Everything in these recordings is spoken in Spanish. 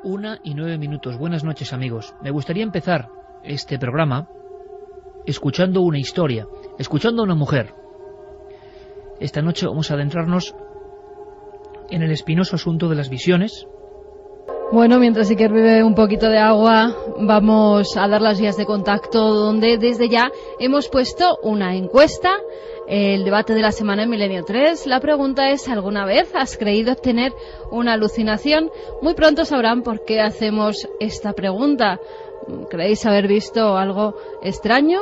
1:09. Buenas noches, amigos. Me gustaría empezar este programa escuchando una historia, escuchando a una mujer. Esta noche vamos a adentrarnos en el espinoso asunto de las visiones. Bueno, mientras Iker bebe un poquito de agua, vamos a dar las vías de contacto, donde desde ya hemos puesto una encuesta, el debate de la semana en Milenio 3. La pregunta es: ¿alguna vez has creído tener una alucinación? Muy pronto sabrán por qué hacemos esta pregunta. ¿Creéis haber visto algo extraño?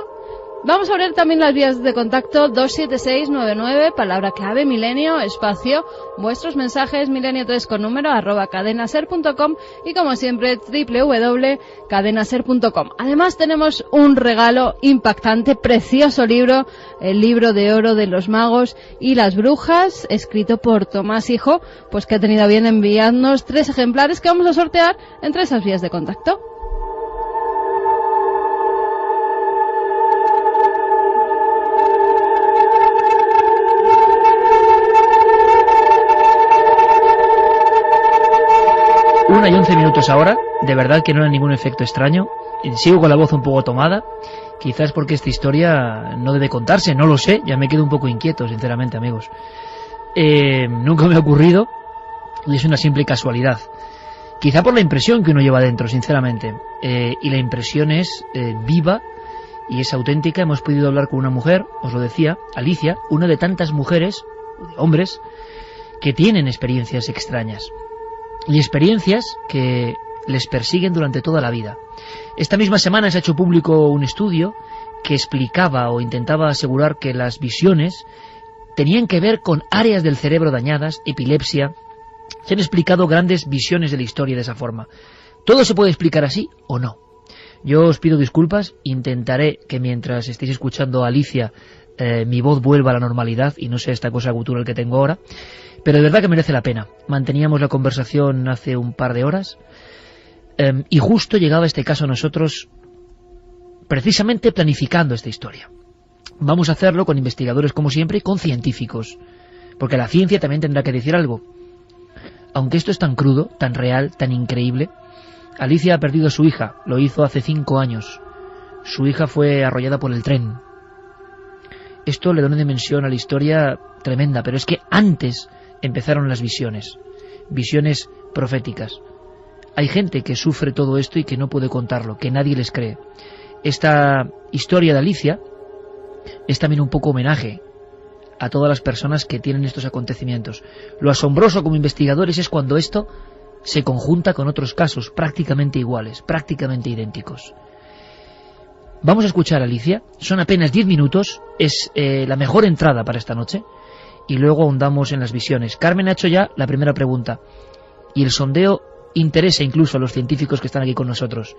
Vamos a abrir también las vías de contacto: 27699, palabra clave Milenio, espacio, vuestros mensajes, milenio3 con número, @cadenaser.com, y como siempre www.cadenaser.com. Además tenemos un regalo impactante, precioso libro, el libro de oro de los magos y las brujas, escrito por Tomás Hijo, pues que ha tenido a bien enviarnos 3 ejemplares que vamos a sortear entre esas vías de contacto. Una y 11 ahora, de verdad que no hay ningún efecto extraño. Sigo con la voz un poco tomada, quizás porque esta historia no debe contarse, no lo sé, ya me quedo un poco inquieto, sinceramente, amigos. Nunca me ha ocurrido y es una simple casualidad. Quizá por la impresión que uno lleva dentro, sinceramente. Y la impresión es viva y es auténtica. Hemos podido hablar con una mujer, os lo decía, Alicia, una de tantas mujeres, hombres, que tienen experiencias extrañas. Y experiencias que les persiguen durante toda la vida. Esta misma semana se ha hecho público un estudio que explicaba o intentaba asegurar que las visiones tenían que ver con áreas del cerebro dañadas, epilepsia. Se han explicado grandes visiones de la historia de esa forma. ¿Todo se puede explicar así o no? Yo os pido disculpas, intentaré que mientras estéis escuchando a Alicia mi voz vuelva a la normalidad y no sea esta cosa gutural que tengo ahora. Pero de verdad que merece la pena. Manteníamos la conversación hace un par de horas y justo llegaba este caso a nosotros precisamente planificando esta historia. Vamos a hacerlo con investigadores como siempre y con científicos, porque la ciencia también tendrá que decir algo. Aunque esto es tan crudo, tan real, tan increíble, Alicia ha perdido a su hija, lo hizo hace 5 años. Su hija fue arrollada por el tren. Esto le da una dimensión a la historia tremenda, pero es que antes empezaron las visiones proféticas. Hay gente que sufre todo esto y que no puede contarlo, que nadie les cree. Esta historia de Alicia es también un poco homenaje a todas las personas que tienen estos acontecimientos. Lo asombroso como investigadores es cuando esto se conjunta con otros casos prácticamente iguales, prácticamente idénticos. Vamos a escuchar a Alicia, son apenas 10 minutos, es la mejor entrada para esta noche. Y luego ahondamos en las visiones. Carmen ha hecho ya la primera pregunta. Y el sondeo interesa incluso a los científicos que están aquí con nosotros.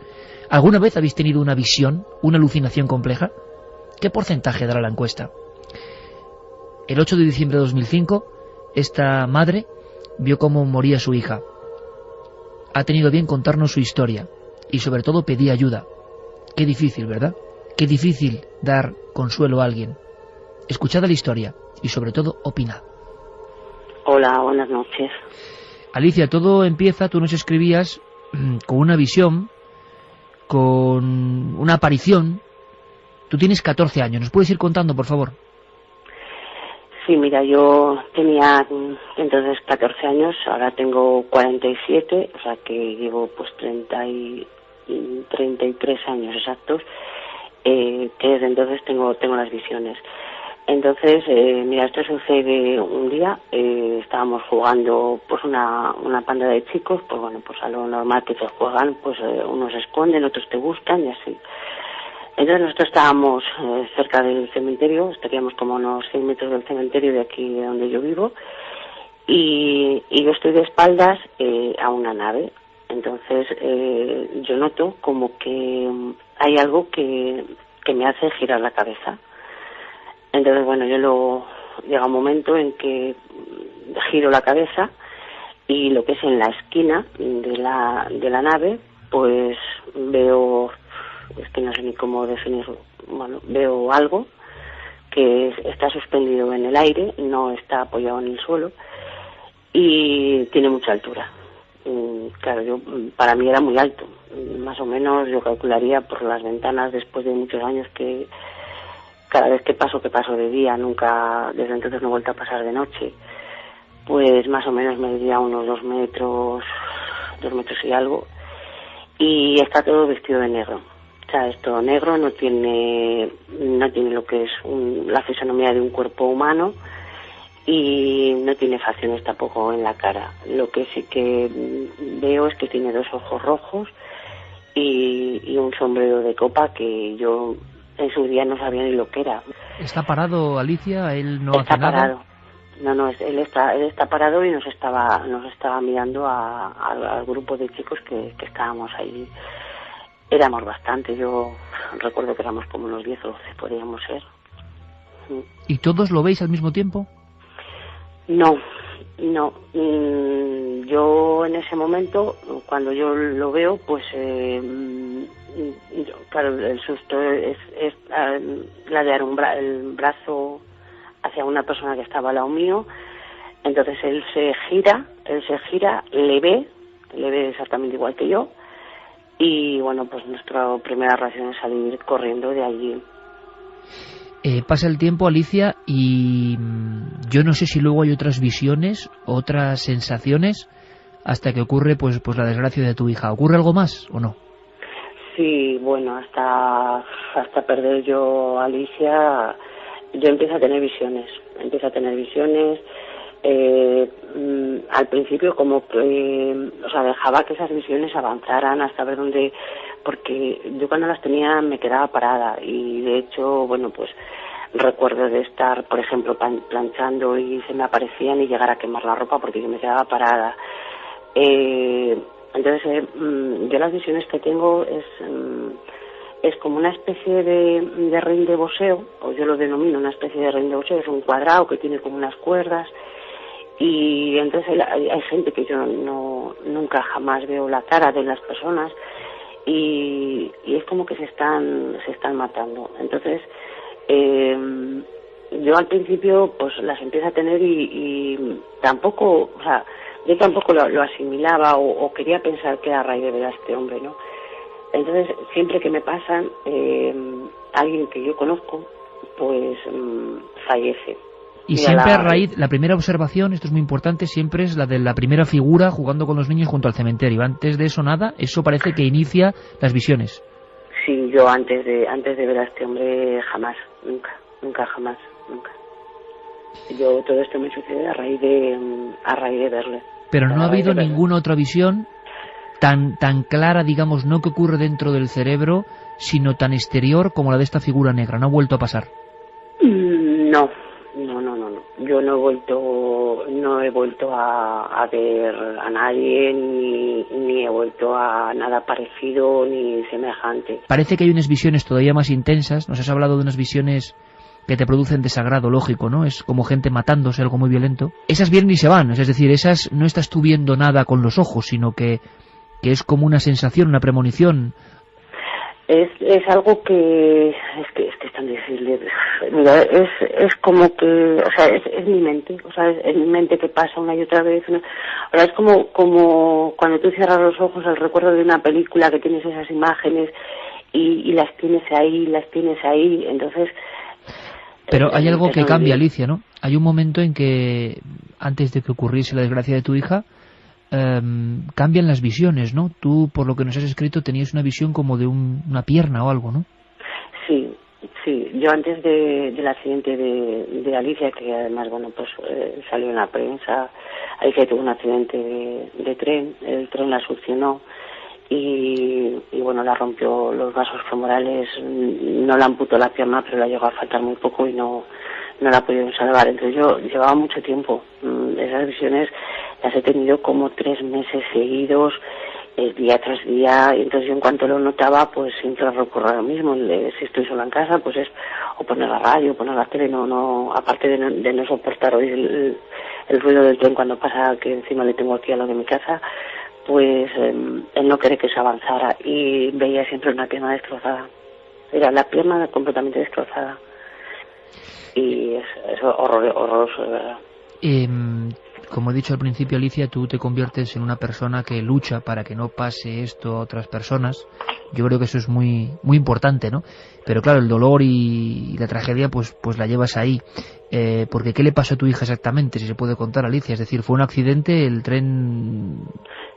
¿Alguna vez habéis tenido una visión, una alucinación compleja? ¿Qué porcentaje dará la encuesta? El 8 de diciembre de 2005, esta madre vio cómo moría su hija. Ha tenido bien contarnos su historia. Y sobre todo pedía ayuda. Qué difícil, ¿verdad? Qué difícil dar consuelo a alguien. Escuchad la historia. Y sobre todo, opinad. Hola, buenas noches. Alicia, todo empieza, tú nos escribías con una visión, con una aparición. Tú tienes 14 años, ¿nos puedes ir contando, por favor? Sí, mira, yo tenía entonces 14 años, ahora tengo 47, o sea que llevo pues 33 años exactos, que desde entonces tengo las visiones. Entonces, mira, esto sucede un día, estábamos jugando pues una panda de chicos, pues bueno, pues a lo normal que se juegan, pues unos se esconden, otros te buscan y así. Entonces nosotros estábamos cerca del cementerio, estaríamos como a unos 6 metros del cementerio de aquí de donde yo vivo, y yo estoy de espaldas a una nave. Entonces yo noto como que hay algo que me hace girar la cabeza. Entonces, bueno, llega un momento en que giro la cabeza y lo que es en la esquina de la nave, pues veo, es que no sé ni cómo definirlo, bueno, veo algo que está suspendido en el aire, no está apoyado en el suelo y tiene mucha altura. claro, para mí era muy alto. Más o menos yo calcularía por las ventanas, después de muchos años que cada vez que paso de día, nunca, desde entonces no he vuelto a pasar de noche, pues más o menos me diría unos 2 metros y algo, y está todo vestido de negro. O sea, es todo negro, no tiene lo que es la fisonomía de un cuerpo humano, y no tiene facciones tampoco en la cara. Lo que sí que veo es que tiene 2 ojos rojos y un sombrero de copa que yo en su día no sabía ni lo que era. ¿Está parado, Alicia? ¿Él no está hace nada? Parado. No, él está parado y nos estaba mirando al grupo de chicos que estábamos ahí. Éramos bastante, yo recuerdo que éramos como unos 10 o 12 podríamos ser. ¿Y todos lo veis al mismo tiempo? No. Yo en ese momento, cuando yo lo veo, pues claro, el susto es ladear el brazo hacia una persona que estaba al lado mío. Entonces él se gira, le ve exactamente igual que yo, y bueno, pues nuestra primera reacción es salir corriendo de allí. Pasa el tiempo, Alicia, y yo no sé si luego hay otras visiones, otras sensaciones, hasta que ocurre pues la desgracia de tu hija. ¿Ocurre algo más o no? Sí, bueno, hasta perder yo a Alicia, yo empiezo a tener visiones. Al principio como que, dejaba que esas visiones avanzaran hasta ver dónde, porque yo cuando las tenía me quedaba parada, y de hecho, bueno, pues recuerdo de estar, por ejemplo, planchando y se me aparecían y llegar a quemar la ropa porque yo me quedaba parada. Entonces, yo las visiones que tengo es como una especie de ring de boxeo, o yo lo denomino una especie de ring de boxeo. Es un cuadrado que tiene como unas cuerdas, y entonces hay gente que yo nunca jamás veo la cara de las personas, y es como que se están matando. Entonces yo al principio pues las empiezo a tener y tampoco, yo tampoco lo asimilaba o quería pensar que era a raíz de ver a este hombre, ¿no? Entonces siempre que me pasan, alguien que yo conozco pues fallece. Y siempre a raíz, la primera observación, esto es muy importante, siempre es la de la primera figura jugando con los niños junto al cementerio. Antes de eso nada, eso parece que inicia las visiones. Sí, yo antes de ver a este hombre jamás, nunca. Yo todo esto me sucede a raíz de verle. Pero no ha habido ninguna otra visión tan clara, digamos, no que ocurre dentro del cerebro, sino tan exterior como la de esta figura negra. ¿No ha vuelto a pasar? No. Yo no he vuelto a ver a nadie, ni he vuelto a nada parecido ni semejante. Parece que hay unas visiones todavía más intensas. Nos has hablado de unas visiones que te producen desagrado, lógico, ¿no? Es como gente matándose, algo muy violento. Esas vienen y se van, es decir, esas no estás tú viendo nada con los ojos, sino que es como una sensación, una premonición. Es algo que es tan difícil. Mira, es como que, es mi mente, es mi mente que pasa una y otra vez. Ahora es como cuando tú cierras los ojos, el recuerdo de una película, que tienes esas imágenes y las tienes ahí, entonces. Pero hay algo que cambia, Alicia, ¿no? Hay un momento en que, antes de que ocurriese la desgracia de tu hija, cambian las visiones, ¿no? Tú, por lo que nos has escrito, tenías una visión como de una pierna o algo, ¿no? Sí. Yo antes del accidente de Alicia, que además, bueno, pues salió en la prensa, Alicia tuvo un accidente de tren, el tren la succionó y bueno, la rompió los vasos femorales, no la amputó la pierna, pero la llegó a faltar muy poco y no la pudieron salvar. Entonces yo llevaba mucho tiempo, esas visiones las he tenido como 3 meses seguidos, día tras día, y entonces yo en cuanto lo notaba, pues siempre recurro a lo mismo. Si estoy sola en casa, pues es o poner la radio, o poner la tele, aparte de no soportar oír el ruido del tren cuando pasa, que encima le tengo aquí a lo de mi casa, pues él no quiere que se avanzara, y veía siempre una pierna destrozada. Era la pierna completamente destrozada. Y es horroroso, de verdad. Como he dicho al principio, Alicia, tú te conviertes en una persona que lucha para que no pase esto a otras personas. Yo creo que eso es muy muy importante, ¿no? Pero claro, el dolor y la tragedia pues la llevas ahí. Porque ¿qué le pasó a tu hija exactamente, si se puede contar, Alicia? Es decir, ¿fue un accidente, el tren...?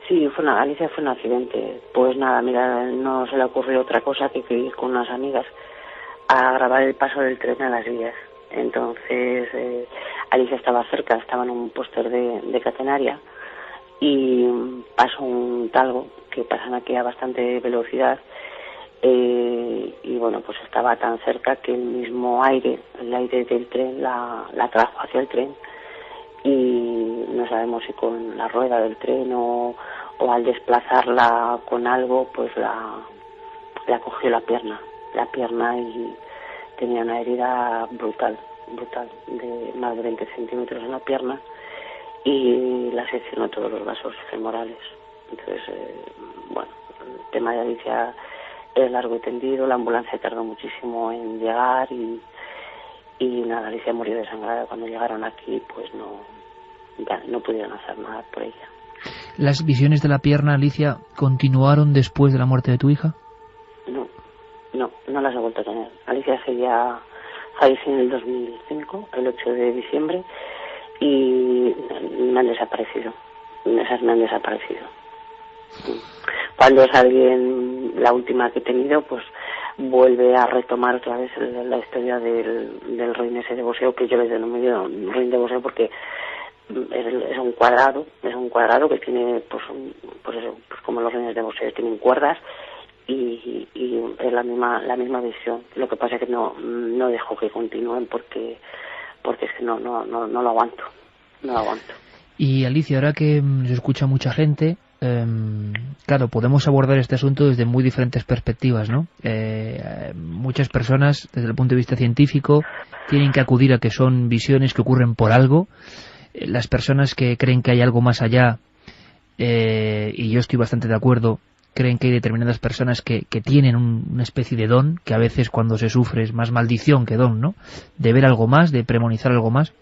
Sí, Alicia fue un accidente. Pues nada, mira, no se le ocurrió otra cosa que ir con unas amigas a grabar el paso del tren a las vías. Entonces, Alicia estaba cerca, estaba en un póster de catenaria y pasó un talgo que pasan aquí a bastante velocidad y bueno, pues estaba tan cerca que el mismo aire, el aire del tren la trajo hacia el tren y no sabemos si con la rueda del tren o al desplazarla con algo, pues la cogió la pierna y tenía una herida brutal, de más de 20 centímetros en la pierna y la seccionó todos los vasos femorales. Entonces, bueno, el tema de Alicia es largo y tendido, la ambulancia tardó muchísimo en llegar y nada, Alicia murió desangrada. Cuando llegaron aquí, pues no pudieron hacer nada por ella. ¿Las visiones de la pierna, Alicia, continuaron después de la muerte de tu hija? No las he vuelto a tener. Alicia falleció en el 2005, el 8 de diciembre, y me han desaparecido. Esas me han desaparecido. Cuando es alguien, la última que he tenido, pues vuelve a retomar otra vez la historia del ruin ese de boxeo, que yo les denomino ruin de boxeo porque es un cuadrado que tiene pues como los ruines de boxeo tienen cuerdas y es la misma visión. Lo que pasa es que no dejo que continúen porque es que no lo aguanto. Y Alicia, ahora que se escucha mucha gente, claro, podemos abordar este asunto desde muy diferentes perspectivas, ¿no? Muchas personas, desde el punto de vista científico, tienen que acudir a que son visiones que ocurren por algo. Las personas que creen que hay algo más allá, y yo estoy bastante de acuerdo, creen que hay determinadas personas que tienen una especie de don, que a veces cuando se sufre es más maldición que don, ¿no? De ver algo más, de premonizar algo más.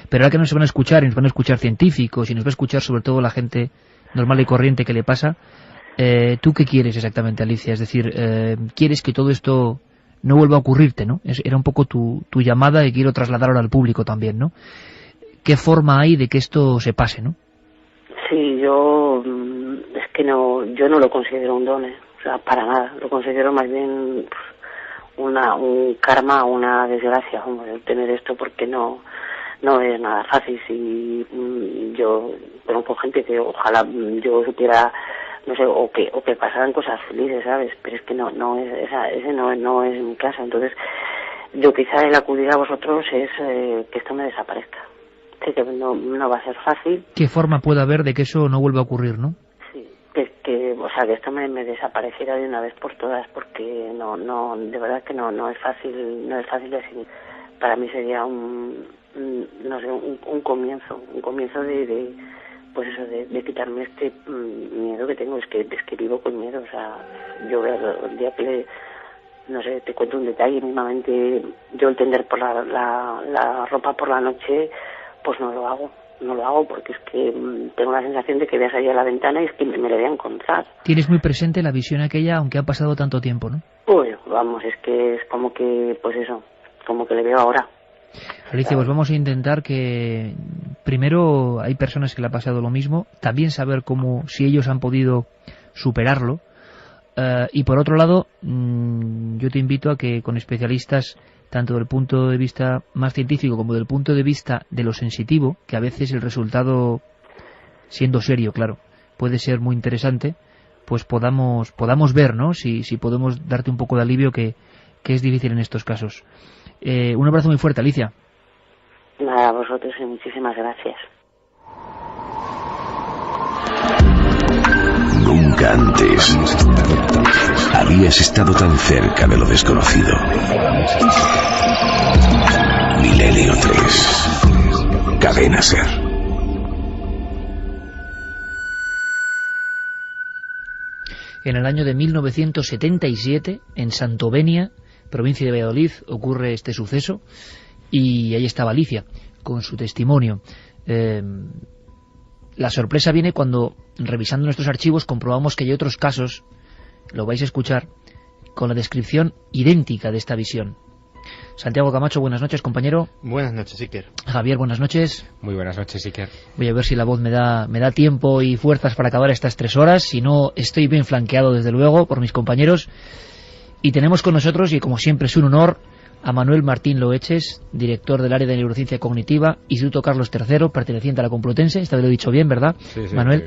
Pero ahora que nos van a escuchar, y nos van a escuchar científicos, y nos va a escuchar sobre todo la gente normal y corriente que le pasa, ¿tú qué quieres exactamente, Alicia? Es decir, ¿quieres que todo esto no vuelva a ocurrirte, no? Era un poco tu llamada y quiero trasladar ahora al público también, ¿no? ¿Qué forma hay de que esto se pase, no? Sí, yo no lo considero un don, o sea, para nada. Lo considero más bien un karma, una desgracia, tener esto, porque no es nada fácil. Si yo conozco gente que ojalá yo supiera, no sé, o que pasaran cosas felices, ¿sabes? Pero es que ese no es mi caso. Entonces, yo quizá el acudir a vosotros es que esto me desaparezca. Sé que no va a ser fácil. ¿Qué forma puede haber de que eso no vuelva a ocurrir, no? Sí, que esto me desapareciera de una vez por todas, porque de verdad que no es fácil decir. Para mí sería un comienzo de pues eso, de quitarme este miedo que tengo. Es que vivo con miedo. O sea, yo el día que no sé, te cuento un detalle, mismamente yo el tender por la ropa por la noche, pues no lo hago porque es que tengo la sensación de que voy a salir a la ventana y es que me lo voy a encontrar. Tienes muy presente la visión aquella, aunque ha pasado tanto tiempo, ¿no? Pues vamos, es que es como que, pues eso, como que le veo ahora. Alicia, pues vamos a intentar que primero hay personas que le ha pasado lo mismo, también saber si ellos han podido superarlo, y por otro lado, yo te invito a que con especialistas, tanto del punto de vista más científico como del punto de vista de lo sensitivo, que a veces el resultado, siendo serio, claro, puede ser muy interesante, pues podamos ver, ¿no? Si podemos darte un poco de alivio, que es difícil en estos casos. Un abrazo muy fuerte, Alicia. Nada, a vosotros y muchísimas gracias. Nunca antes habías estado tan cerca de lo desconocido. Milenio 3. Cadena SER. En el año de 1977, en Santovenia, provincia de Valladolid, ocurre este suceso y ahí estaba Alicia con su testimonio. La sorpresa viene cuando, revisando nuestros archivos, comprobamos que hay otros casos, lo vais a escuchar, con la descripción idéntica de esta visión. Santiago Camacho, buenas noches, compañero. Buenas noches, Iker. Javier, buenas noches. Muy buenas noches, Iker. Voy a ver si la voz me da tiempo y fuerzas para acabar estas 3 horas. Si no, estoy bien flanqueado, desde luego, por mis compañeros. Y tenemos con nosotros, y como siempre es un honor, a Manuel Martín Loeches, director del área de neurociencia cognitiva, Instituto Carlos III, perteneciente a la Complutense. Esta vez lo he dicho bien, ¿verdad, sí, Manuel?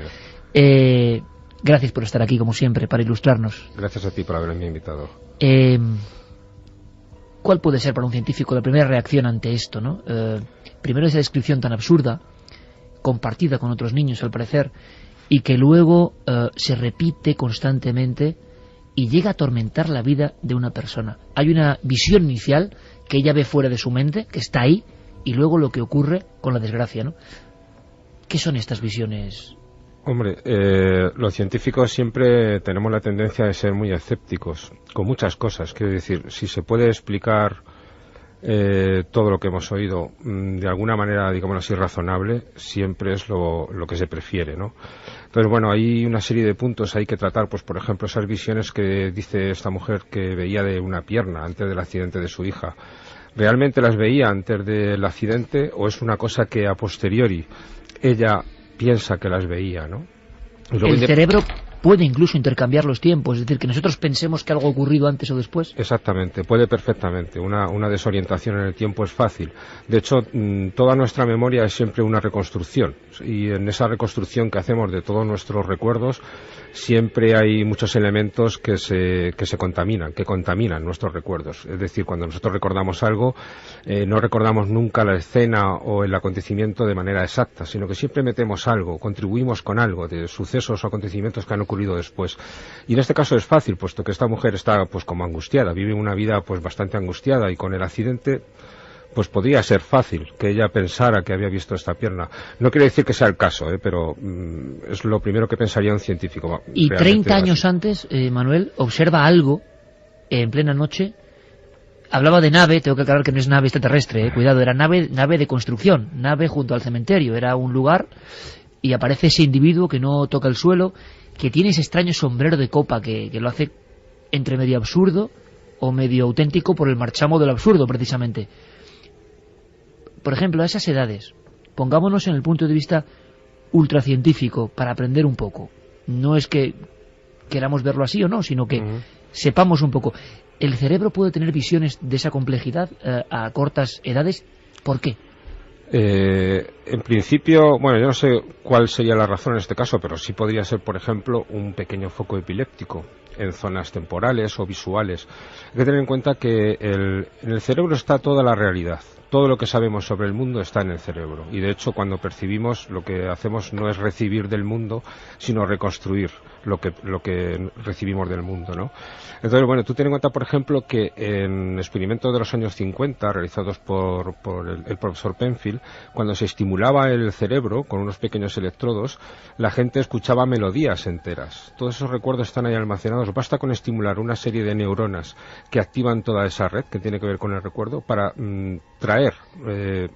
Gracias por estar aquí, como siempre, para ilustrarnos. Gracias a ti por haberme invitado. ¿Cuál puede ser para un científico la primera reacción ante esto, ¿no? Primero esa descripción tan absurda, compartida con otros niños al parecer, y que luego se repite constantemente y llega a atormentar la vida de una persona. Hay una visión inicial que ella ve fuera de su mente, que está ahí, y luego lo que ocurre con la desgracia, ¿no? ¿Qué son estas visiones? Hombre, los científicos siempre tenemos la tendencia de ser muy escépticos con muchas cosas. Quiero decir, si se puede explicar todo lo que hemos oído de alguna manera, digamos así, razonable, siempre es lo que se prefiere, ¿no? Entonces, bueno, hay una serie de puntos hay que tratar, pues por ejemplo, esas visiones que dice esta mujer que veía de una pierna antes del accidente de su hija. ¿Realmente las veía antes del accidente o es una cosa que a posteriori ella piensa que las veía, ¿no? Y luego el cerebro puede incluso intercambiar los tiempos, es decir, que nosotros pensemos que algo ha ocurrido antes o después. Exactamente, puede perfectamente. Una desorientación en el tiempo es fácil. De hecho, toda nuestra memoria es siempre una reconstrucción, y en esa reconstrucción que hacemos de todos nuestros recuerdos siempre hay muchos elementos que se contaminan, que contaminan nuestros recuerdos. Es decir, cuando nosotros recordamos algo, no recordamos nunca la escena o el acontecimiento de manera exacta, sino que siempre metemos algo, contribuimos con algo de sucesos o acontecimientos que han ocurrido después. Y en este caso es fácil, puesto que esta mujer está pues como angustiada, vive una vida pues bastante angustiada, y con el accidente pues podría ser fácil que ella pensara que había visto esta pierna. No quiere decir que sea el caso, pero es lo primero que pensaría un científico. Y 30 años antes, Manuel, observa algo en plena noche. Hablaba de nave, tengo que aclarar que no es nave extraterrestre, cuidado, era nave de construcción, nave junto al cementerio, era un lugar, y aparece ese individuo que no toca el suelo, que tiene ese extraño sombrero de copa que lo hace entre medio absurdo o medio auténtico por el marchamo del absurdo, precisamente. Por ejemplo, a esas edades, pongámonos en el punto de vista ultracientífico para aprender un poco. No es que queramos verlo así o no, sino que sepamos un poco. ¿El cerebro puede tener visiones de esa complejidad a cortas edades? ¿Por qué? En principio, bueno, yo no sé cuál sería la razón en este caso, pero sí podría ser, por ejemplo, un pequeño foco epiléptico en zonas temporales o visuales. Hay que tener en cuenta que en el cerebro está toda la realidad. Todo lo que sabemos sobre el mundo está en el cerebro, y de hecho cuando percibimos, lo que hacemos no es recibir del mundo, sino reconstruir lo que recibimos del mundo, ¿no? Entonces, bueno, tú ten en cuenta, por ejemplo, que en experimentos de los años 50 realizados por el profesor Penfield, cuando se estimulaba el cerebro con unos pequeños electrodos, la gente escuchaba melodías enteras. Todos esos recuerdos están ahí almacenados. Basta con estimular una serie de neuronas que activan toda esa red que tiene que ver con el recuerdo para traer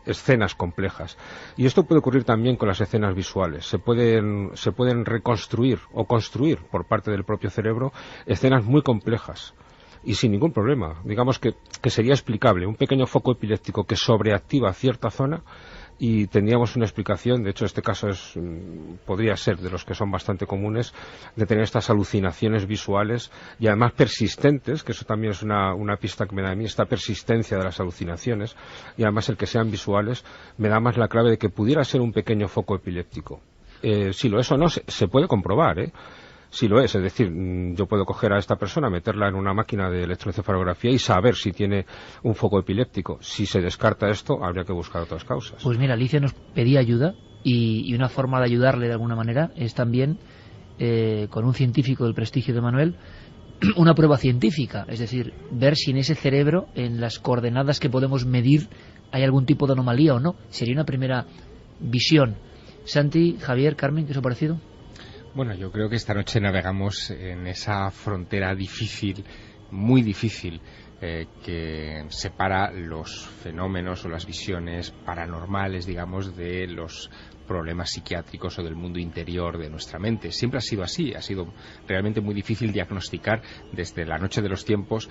escenas complejas. Y esto puede ocurrir también con las escenas visuales. Se pueden reconstruir o construir por parte del propio cerebro escenas muy complejas y sin ningún problema. Digamos que sería explicable. Un pequeño foco epiléptico que sobreactiva cierta zona y tendríamos una explicación. De hecho, este caso podría ser de los que son bastante comunes, de tener estas alucinaciones visuales y además persistentes, que eso también es una pista que me da a mí, esta persistencia de las alucinaciones, y además el que sean visuales me da más la clave de que pudiera ser un pequeño foco epiléptico. Si lo es o no, se puede comprobar, si lo es decir, yo puedo coger a esta persona, meterla en una máquina de electroencefalografía y saber si tiene un foco epiléptico. Si se descarta esto, habría que buscar otras causas. Pues mira, Alicia nos pedía ayuda, y una forma de ayudarle de alguna manera es también, con un científico del prestigio de Manuel, una prueba científica, es decir, ver si en ese cerebro, en las coordenadas que podemos medir, hay algún tipo de anomalía o no. Sería una primera visión. Santi, Javier, Carmen, ¿qué os ha parecido? Bueno, yo creo que esta noche navegamos en esa frontera difícil, muy difícil, que separa los fenómenos o las visiones paranormales, digamos, de los problemas psiquiátricos o del mundo interior de nuestra mente. Siempre ha sido así, ha sido realmente muy difícil diagnosticar desde la noche de los tiempos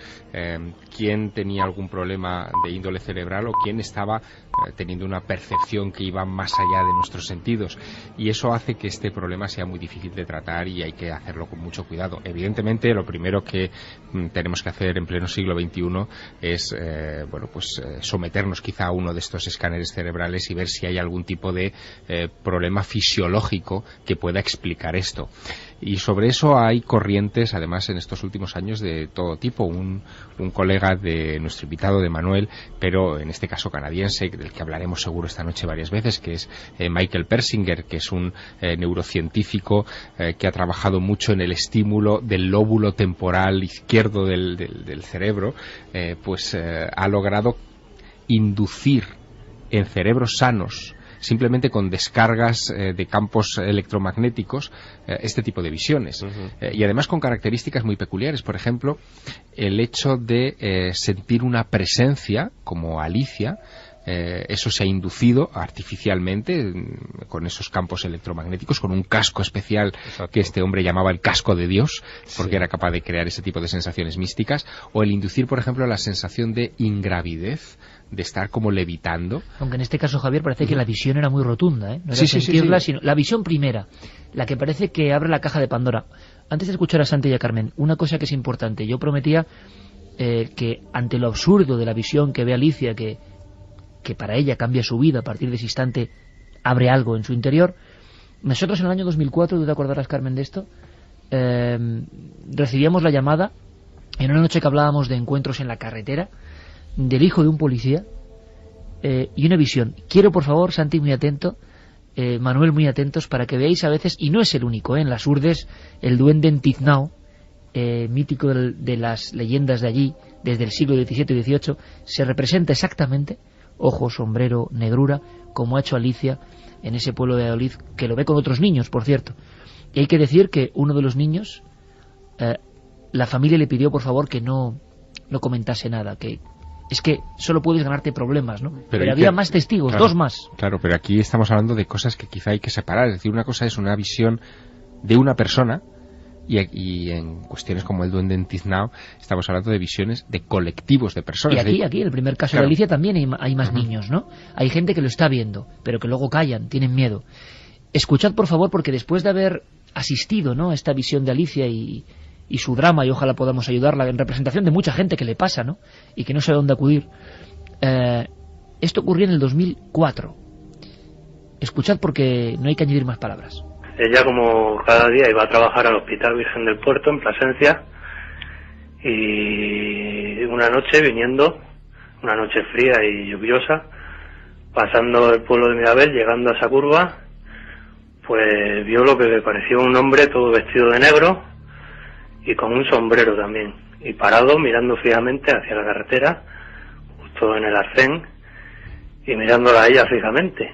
quién tenía algún problema de índole cerebral o quién estaba teniendo una percepción que iba más allá de nuestros sentidos, y eso hace que este problema sea muy difícil de tratar y hay que hacerlo con mucho cuidado. Evidentemente, lo primero que tenemos que hacer en pleno siglo XXI es someternos quizá a uno de estos escáneres cerebrales y ver si hay algún tipo de problema fisiológico que pueda explicar esto. Y sobre eso hay corrientes, además, en estos últimos años de todo tipo. Un colega de nuestro invitado, de Manuel, pero en este caso canadiense, del que hablaremos seguro esta noche varias veces, que es Michael Persinger, que es un neurocientífico que ha trabajado mucho en el estímulo del lóbulo temporal izquierdo del cerebro, ha logrado inducir en cerebros sanos, simplemente con descargas de campos electromagnéticos, este tipo de visiones. Y además con características muy peculiares. Por ejemplo, el hecho de sentir una presencia, como Alicia, eso se ha inducido artificialmente con esos campos electromagnéticos, con un casco especial. Exacto. Que este hombre llamaba el casco de Dios, porque era capaz de crear ese tipo de sensaciones místicas. O el inducir, por ejemplo, la sensación de ingravidez, de estar como levitando. Aunque en este caso, Javier, parece que la visión era muy rotunda, ¿eh? No era sentirla, sino la visión primera, la que parece que abre la caja de Pandora. Antes de escuchar a Santi y a Carmen, una cosa que es importante. Yo prometía que ante lo absurdo de la visión que ve Alicia, que para ella cambia su vida a partir de ese instante, abre algo en su interior. Nosotros en el año 2004, ¿tú te acordarás, Carmen, de esto? Recibíamos la llamada en una noche que hablábamos de encuentros en la carretera, del hijo de un policía, y una visión. Quiero, por favor, Santi, muy atento, Manuel, muy atentos, para que veáis a veces, y no es el único, en las Urdes, el duende en Tiznao, mítico de las leyendas de allí, desde el siglo XVII y XVIII, se representa exactamente, ojo, sombrero, negrura, como ha hecho Alicia en ese pueblo de Valladolid, que lo ve con otros niños, por cierto. Y hay que decir que uno de los niños, la familia le pidió, por favor, que no comentase nada, que es que solo puedes ganarte problemas, ¿no? Pero había más testigos, claro, 2 más. Claro, pero aquí estamos hablando de cosas que quizá hay que separar. Es decir, una cosa es una visión de una persona, y en cuestiones como el duende en Tiznao estamos hablando de visiones de colectivos de personas. Y aquí, en el primer caso, claro, de Alicia también hay más niños, ¿no? Hay gente que lo está viendo, pero que luego callan, tienen miedo. Escuchad, por favor, porque después de haber asistido, ¿no?, a esta visión de Alicia y su drama, y ojalá podamos ayudarla en representación de mucha gente que le pasa, ¿no?, y que no sabe dónde acudir. Esto ocurrió en el 2004. Escuchad, porque no hay que añadir más palabras. Ella, como cada día, iba a trabajar al Hospital Virgen del Puerto, en Plasencia, y una noche viniendo, una noche fría y lluviosa, pasando el pueblo de Mirabel, llegando a esa curva, pues vio lo que le pareció un hombre todo vestido de negro y con un sombrero también, y parado mirando fijamente hacia la carretera, justo en el arcén, y mirándola a ella fijamente.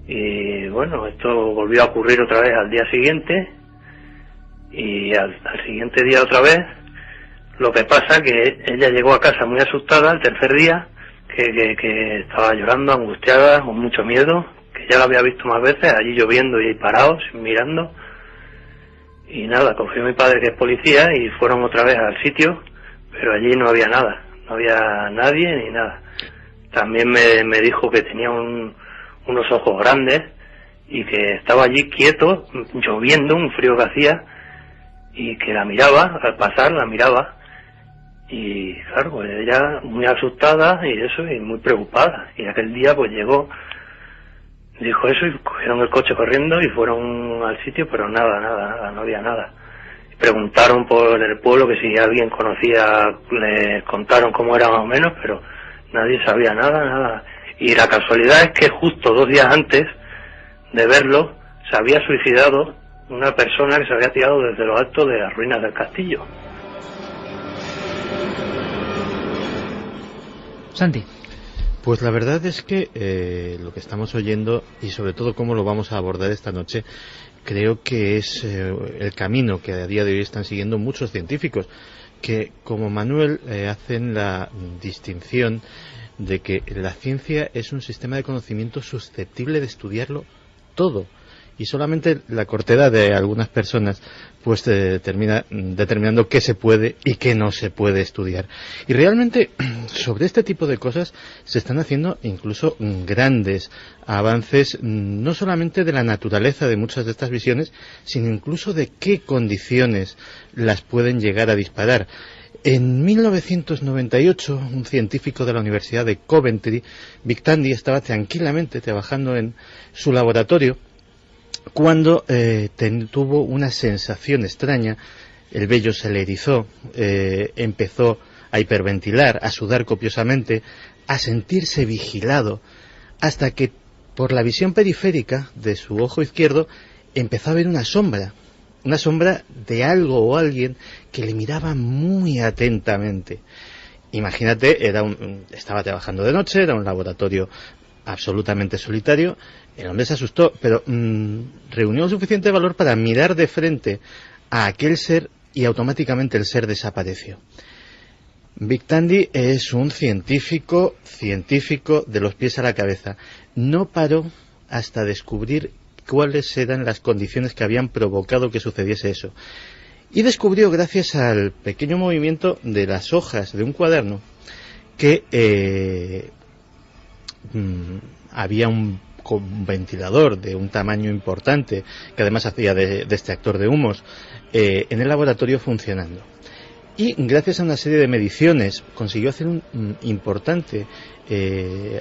Y bueno, esto volvió a ocurrir otra vez al día siguiente, y al siguiente día otra vez. Lo que pasa que ella llegó a casa muy asustada al tercer día, que estaba llorando, angustiada, con mucho miedo, que ya la había visto más veces, allí lloviendo y ahí parados, mirando. Y nada, cogió a mi padre, que es policía, y fueron otra vez al sitio, pero allí no había nada, no había nadie ni nada. También me dijo que tenía unos ojos grandes y que estaba allí quieto, lloviendo, un frío que hacía, y que la miraba, al pasar la miraba, y claro, pues ella muy asustada y eso, y muy preocupada. Y aquel día pues llegó, dijo eso, y cogieron el coche corriendo y fueron al sitio, pero nada, no había nada. Preguntaron por el pueblo, que si alguien conocía, le contaron cómo era más o menos, pero nadie sabía nada. Y la casualidad es que justo 2 días antes de verlo, se había suicidado una persona que se había tirado desde lo alto de las ruinas del castillo. Santi. Pues la verdad es que lo que estamos oyendo, y sobre todo cómo lo vamos a abordar esta noche, creo que es el camino que a día de hoy están siguiendo muchos científicos. que, como Manuel, hacen la distinción de que la ciencia es un sistema de conocimiento susceptible de estudiarlo todo, y solamente la cortedad de algunas personas pues termina determinando qué se puede y qué no se puede estudiar. Y realmente sobre este tipo de cosas se están haciendo incluso grandes avances, no solamente de la naturaleza de muchas de estas visiones, sino incluso de qué condiciones las pueden llegar a disparar. En 1998, un científico de la Universidad de Coventry, Vic Tandy, estaba tranquilamente trabajando en su laboratorio cuando tuvo una sensación extraña. El vello se le erizó, empezó a hiperventilar, a sudar copiosamente, a sentirse vigilado, hasta que por la visión periférica de su ojo izquierdo empezó a ver una sombra de algo o alguien que le miraba muy atentamente. Imagínate, estaba trabajando de noche, era un laboratorio absolutamente solitario. El hombre se asustó, pero reunió suficiente valor para mirar de frente a aquel ser y automáticamente el ser desapareció. Vic Tandy es un científico de los pies a la cabeza. No paró hasta descubrir cuáles eran las condiciones que habían provocado que sucediese eso. Y descubrió, gracias al pequeño movimiento de las hojas de un cuaderno, que había un ventilador de un tamaño importante, que además hacía de extractor de humos, en el laboratorio funcionando. Y gracias a una serie de mediciones consiguió hacer un importante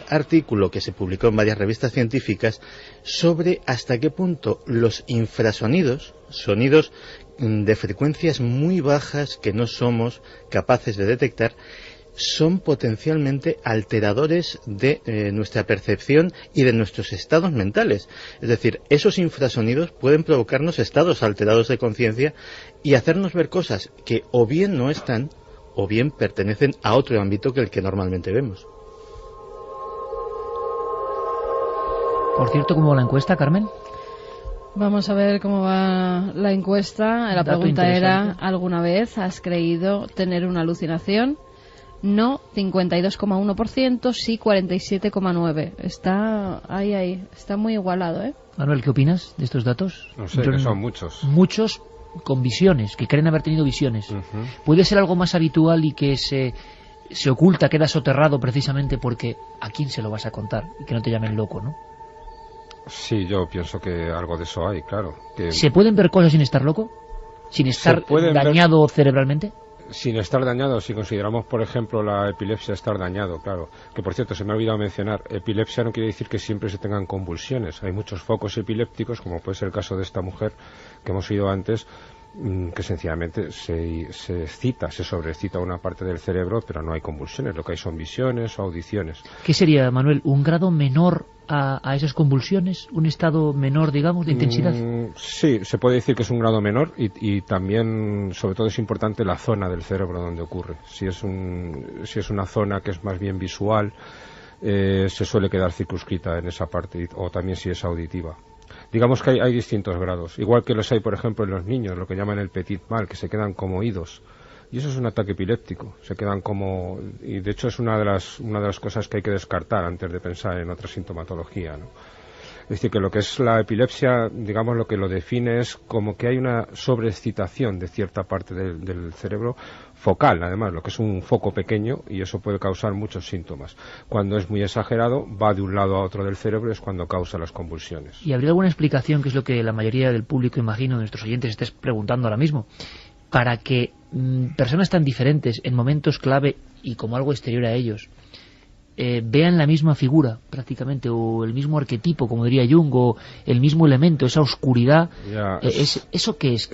artículo que se publicó en varias revistas científicas sobre hasta qué punto los infrasonidos, sonidos de frecuencias muy bajas que no somos capaces de detectar, son potencialmente alteradores de nuestra percepción y de nuestros estados mentales. Es decir, esos infrasonidos pueden provocarnos estados alterados de conciencia y hacernos ver cosas que o bien no están o bien pertenecen a otro ámbito que el que normalmente vemos. Por cierto, ¿cómo va la encuesta, Carmen? Vamos a ver cómo va la encuesta. La pregunta era, ¿alguna vez has creído tener una alucinación? No, 52,1%, sí, 47,9%. Está ahí, está muy igualado, ¿eh? Manuel, ¿qué opinas de estos datos? No sé, que son muchos. Muchos con visiones, que creen haber tenido visiones. ¿Puede ser algo más habitual y que se oculta, queda soterrado precisamente porque a quién se lo vas a contar y que no te llamen loco, ¿no? Sí, yo pienso que algo de eso hay, claro. ¿Se pueden ver cosas sin estar loco? ¿Sin estar dañado cerebralmente? Sin estar dañado, si consideramos, por ejemplo, la epilepsia estar dañado, claro. Que, por cierto, se me ha olvidado mencionar, epilepsia no quiere decir que siempre se tengan convulsiones. Hay muchos focos epilépticos, como puede ser el caso de esta mujer que hemos oído antes, que sencillamente se excita, se sobreexcita una parte del cerebro, pero no hay convulsiones. Lo que hay son visiones o audiciones. ¿Qué sería, Manuel, un grado menor a esas convulsiones? ¿Un estado menor, digamos, de intensidad? Sí, se puede decir que es un grado menor y también, sobre todo, es importante la zona del cerebro donde ocurre. Si es una zona que es más bien visual, se suele quedar circunscrita en esa parte, o también si es auditiva. Digamos que hay distintos grados, igual que los hay, por ejemplo, en los niños, lo que llaman el petit mal, que se quedan como oídos. Y eso es un ataque epiléptico, se quedan como... Y de hecho es una de las cosas que hay que descartar antes de pensar en otra sintomatología, ¿no? Es decir, que lo que es la epilepsia, digamos, lo que lo define es como que hay una sobreexcitación de cierta parte del cerebro focal, además, lo que es un foco pequeño, y eso puede causar muchos síntomas. Cuando es muy exagerado, va de un lado a otro del cerebro, es cuando causa las convulsiones. ¿Y habría alguna explicación, que es lo que la mayoría del público, imagino, de nuestros oyentes, estés preguntando ahora mismo, para que personas tan diferentes en momentos clave y como algo exterior a ellos vean la misma figura prácticamente, o el mismo arquetipo, como diría Jung, o el mismo elemento, esa oscuridad? ¿Eso qué es?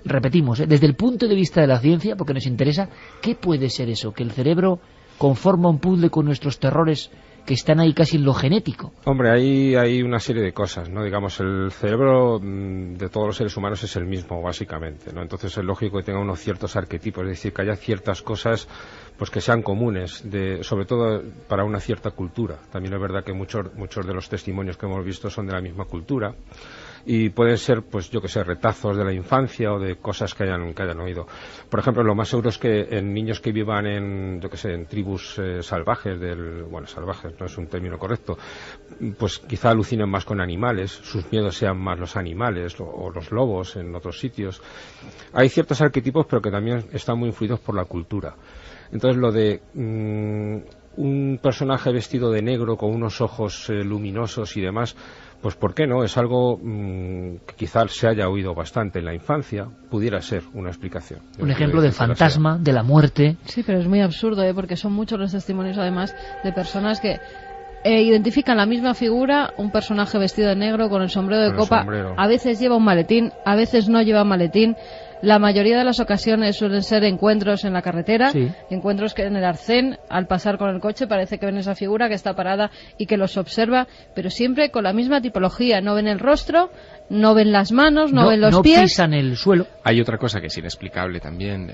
Repetimos, desde el punto de vista de la ciencia, porque nos interesa, ¿qué puede ser eso? ¿Que el cerebro conforma un puzzle con nuestros terrores que están ahí casi en lo genético? Hombre, hay una serie de cosas, ¿no? Digamos, el cerebro de todos los seres humanos es el mismo, básicamente, ¿no? Entonces es lógico que tenga unos ciertos arquetipos, es decir, que haya ciertas cosas pues que sean comunes, sobre todo para una cierta cultura. También es verdad que muchos de los testimonios que hemos visto son de la misma cultura. y pueden ser, pues yo que sé, retazos de la infancia o de cosas que hayan oído. Por ejemplo, lo más seguro es que en niños que vivan en, yo que sé, en tribus salvajes, salvajes no es un término correcto, pues quizá alucinen más con animales, sus miedos sean más los animales o los lobos en otros sitios. Hay ciertos arquetipos, pero que también están muy influidos por la cultura. Entonces, lo de un personaje vestido de negro con unos ojos luminosos y demás, pues ¿por qué no? Es algo que quizás se haya oído bastante en la infancia, pudiera ser una explicación. Un ejemplo de fantasma, de la muerte. Sí, pero es muy absurdo, porque son muchos los testimonios, además, de personas que identifican la misma figura, un personaje vestido de negro con el sombrero de copa. A veces lleva un maletín, a veces no lleva maletín. La mayoría de las ocasiones suelen ser encuentros en la carretera, sí. Encuentros que en el arcén, al pasar con el coche, parece que ven esa figura que está parada y que los observa, pero siempre con la misma tipología. No ven el rostro, no ven las manos, no ven los pies. No pisan el suelo. Hay otra cosa que es inexplicable también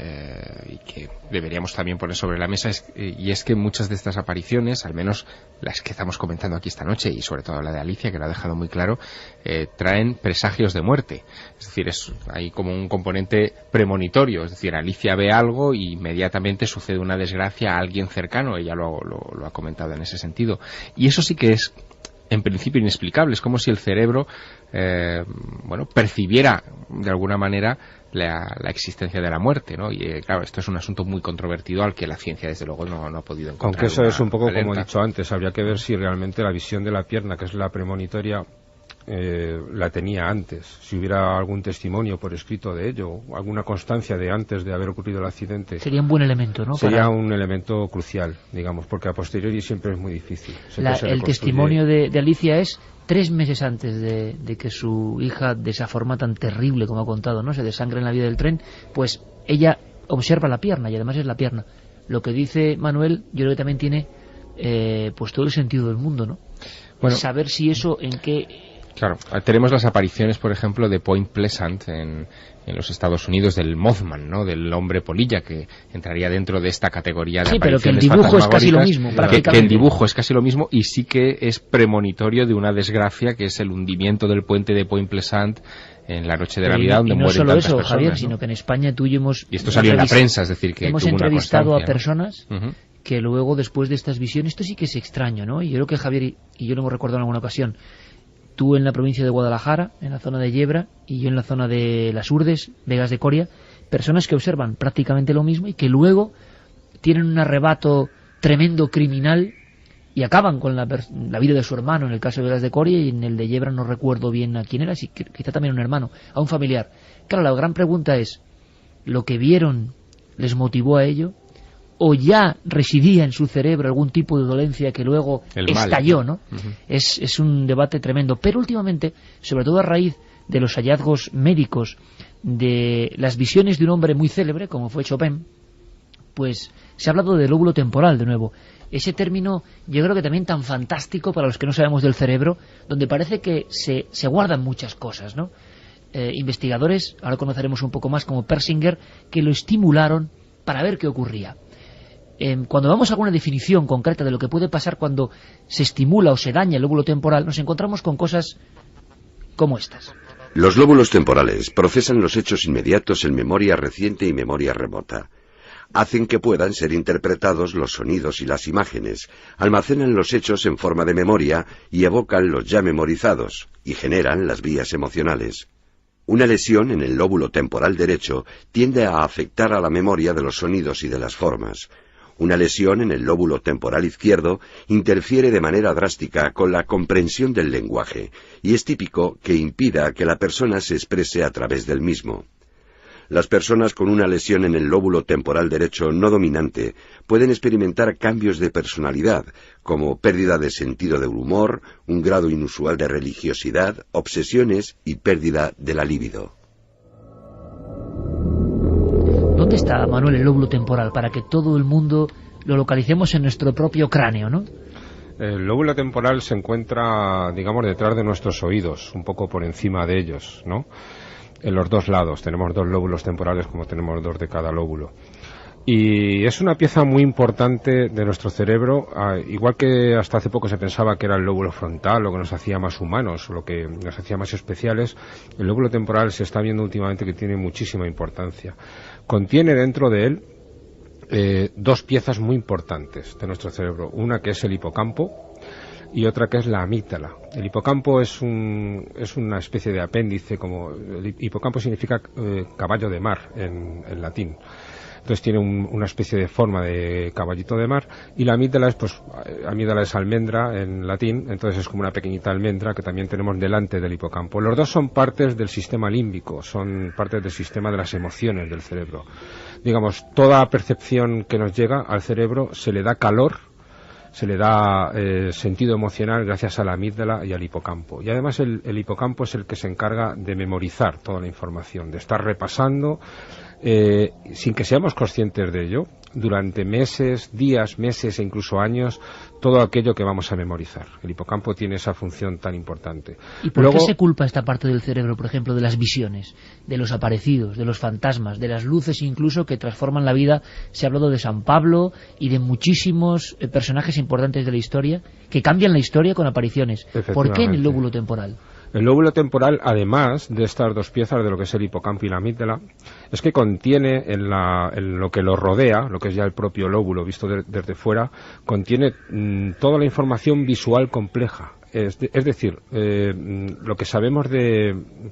y que deberíamos también poner sobre la mesa, y es que muchas de estas apariciones, al menos las que estamos comentando aquí esta noche, y sobre todo la de Alicia, que lo ha dejado muy claro, traen presagios de muerte. Es decir, hay como un componente premonitorio, es decir, Alicia ve algo y inmediatamente sucede una desgracia a alguien cercano, ella lo ha comentado en ese sentido, y eso sí que es en principio inexplicable. Es como si el cerebro percibiera de alguna manera la existencia de la muerte, ¿no? Y claro, esto es un asunto muy controvertido al que la ciencia desde luego no ha podido encontrar. Aunque eso es un poco como he dicho antes, habría que ver si realmente la visión de la pierna, que es la premonitoria, la tenía antes, si hubiera algún testimonio por escrito de ello, alguna constancia de antes de haber ocurrido el accidente. Sería un buen elemento, ¿no? Sería un elemento crucial, digamos, porque a posteriori siempre es muy difícil. El testimonio de Alicia es 3 meses antes de que su hija, de esa forma tan terrible como ha contado, ¿no?, se desangre en la vía del tren, pues ella observa la pierna, y además es la pierna. Lo que dice Manuel, yo creo que también tiene pues todo el sentido del mundo, ¿no? Bueno, saber si eso en qué... Claro, tenemos las apariciones, por ejemplo, de Point Pleasant en los Estados Unidos, del Mothman, ¿no?, del hombre polilla, que entraría dentro de esta categoría de apariciones. Sí, pero que el dibujo es casi lo mismo, prácticamente. Que el dibujo es casi lo mismo, y sí que es premonitorio de una desgracia, que es el hundimiento del puente de Point Pleasant en la noche de Navidad, donde mueren tantas personas. Y no solo eso, Javier, sino que en España tú y yo hemos... Y esto salió en la prensa, es decir, que hemos tuvo una entrevistado constancia, a personas que luego, después de estas visiones, esto sí que es extraño, ¿no? Y yo creo que Javier y yo lo hemos recordado en alguna ocasión. Tú en la provincia de Guadalajara, en la zona de Yebra, y yo en la zona de Las Urdes, Vegas de Coria, personas que observan prácticamente lo mismo y que luego tienen un arrebato tremendo criminal y acaban con la vida de su hermano, en el caso de Vegas de Coria, y en el de Yebra no recuerdo bien a quién era, quizá también un hermano, a un familiar. Claro, la gran pregunta es, ¿lo que vieron les motivó a ello? ¿O ya residía en su cerebro algún tipo de dolencia que luego estalló, ¿no? Es un debate tremendo. Pero últimamente, sobre todo a raíz de los hallazgos médicos, de las visiones de un hombre muy célebre, como fue Chopin, pues se ha hablado del lóbulo temporal de nuevo. Ese término, yo creo que también tan fantástico para los que no sabemos del cerebro, donde parece que se guardan muchas cosas, ¿no? Investigadores, ahora conoceremos un poco más, como Persinger, que lo estimularon para ver qué ocurría. Cuando vamos a alguna definición concreta de lo que puede pasar cuando se estimula o se daña el lóbulo temporal, nos encontramos con cosas como estas. Los lóbulos temporales procesan los hechos inmediatos en memoria reciente y memoria remota. Hacen que puedan ser interpretados los sonidos y las imágenes, almacenan los hechos en forma de memoria y evocan los ya memorizados, y generan las vías emocionales. Una lesión en el lóbulo temporal derecho tiende a afectar a la memoria de los sonidos y de las formas. Una lesión en el lóbulo temporal izquierdo interfiere de manera drástica con la comprensión del lenguaje, y es típico que impida que la persona se exprese a través del mismo. Las personas con una lesión en el lóbulo temporal derecho no dominante pueden experimentar cambios de personalidad, como pérdida de sentido del humor, un grado inusual de religiosidad, obsesiones y pérdida de la libido. ¿Dónde está, Manuel, el lóbulo temporal? Para que todo el mundo lo localicemos en nuestro propio cráneo, ¿no? El lóbulo temporal se encuentra, digamos, detrás de nuestros oídos, un poco por encima de ellos, ¿no? En los dos lados. Tenemos 2 lóbulos temporales, como tenemos 2 de cada lóbulo. Y es una pieza muy importante de nuestro cerebro, igual que hasta hace poco se pensaba que era el lóbulo frontal lo que nos hacía más humanos, lo que nos hacía más especiales. El lóbulo temporal se está viendo últimamente que tiene muchísima importancia. Contiene dentro de él dos piezas muy importantes de nuestro cerebro, una que es el hipocampo y otra que es la amígdala. El hipocampo es una especie de apéndice, como el hipocampo significa caballo de mar en latín. Entonces tiene una especie de forma de caballito de mar, y la amígdala es almendra en latín, entonces es como una pequeñita almendra que también tenemos delante del hipocampo. Los dos son partes del sistema límbico, son partes del sistema de las emociones del cerebro. Digamos, toda percepción que nos llega al cerebro se le da calor, se le da sentido emocional gracias a la amígdala y al hipocampo. Y además el hipocampo es el que se encarga de memorizar toda la información, de estar repasando, sin que seamos conscientes de ello, durante meses, días, meses e incluso años, todo aquello que vamos a memorizar. El hipocampo tiene esa función tan importante. ¿Y por qué se culpa esta parte del cerebro, por ejemplo, de las visiones, de los aparecidos, de los fantasmas, de las luces incluso que transforman la vida? Se ha hablado de San Pablo y de muchísimos personajes importantes de la historia que cambian la historia con apariciones. ¿Por qué en el lóbulo temporal? El lóbulo temporal, además de estas dos piezas de lo que es el hipocampo y la amígdala, es que contiene en lo que lo rodea, lo que es ya el propio lóbulo visto desde fuera, contiene toda la información visual compleja. Es decir, lo que sabemos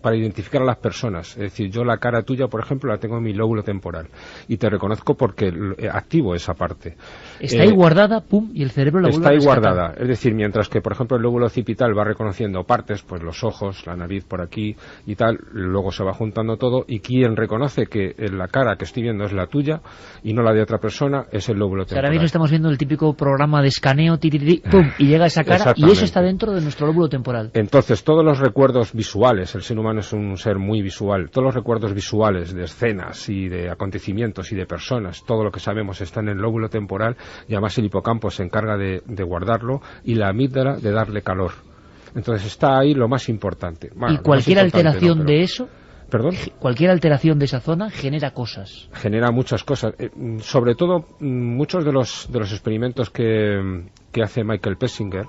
para identificar a las personas. Es decir, yo la cara tuya, por ejemplo, la tengo en mi lóbulo temporal y te reconozco porque activo esa parte. Está ahí guardada, pum, y el cerebro la vuelve a rescatar. Está ahí guardada. Es decir, mientras que, por ejemplo, el lóbulo occipital va reconociendo partes, pues los ojos, la nariz por aquí y tal, luego se va juntando todo, y quien reconoce que la cara que estoy viendo es la tuya y no la de otra persona es el lóbulo temporal. Ahora mismo estamos viendo el típico programa de escaneo, pum, y llega esa cara y eso está dentro de nuestro lóbulo temporal. Entonces, todos los recuerdos visuales, el ser humano es un ser muy visual, todos los recuerdos visuales de escenas y de acontecimientos y de personas, todo lo que sabemos está en el lóbulo temporal, y además el hipocampo se encarga de guardarlo y la amígdala de darle calor. Entonces está ahí lo más importante. Bueno, y cualquier alteración de eso, ¿perdón? Cualquier alteración de esa zona genera cosas. Genera muchas cosas. Sobre todo, muchos de los experimentos que hace Michael Pessinger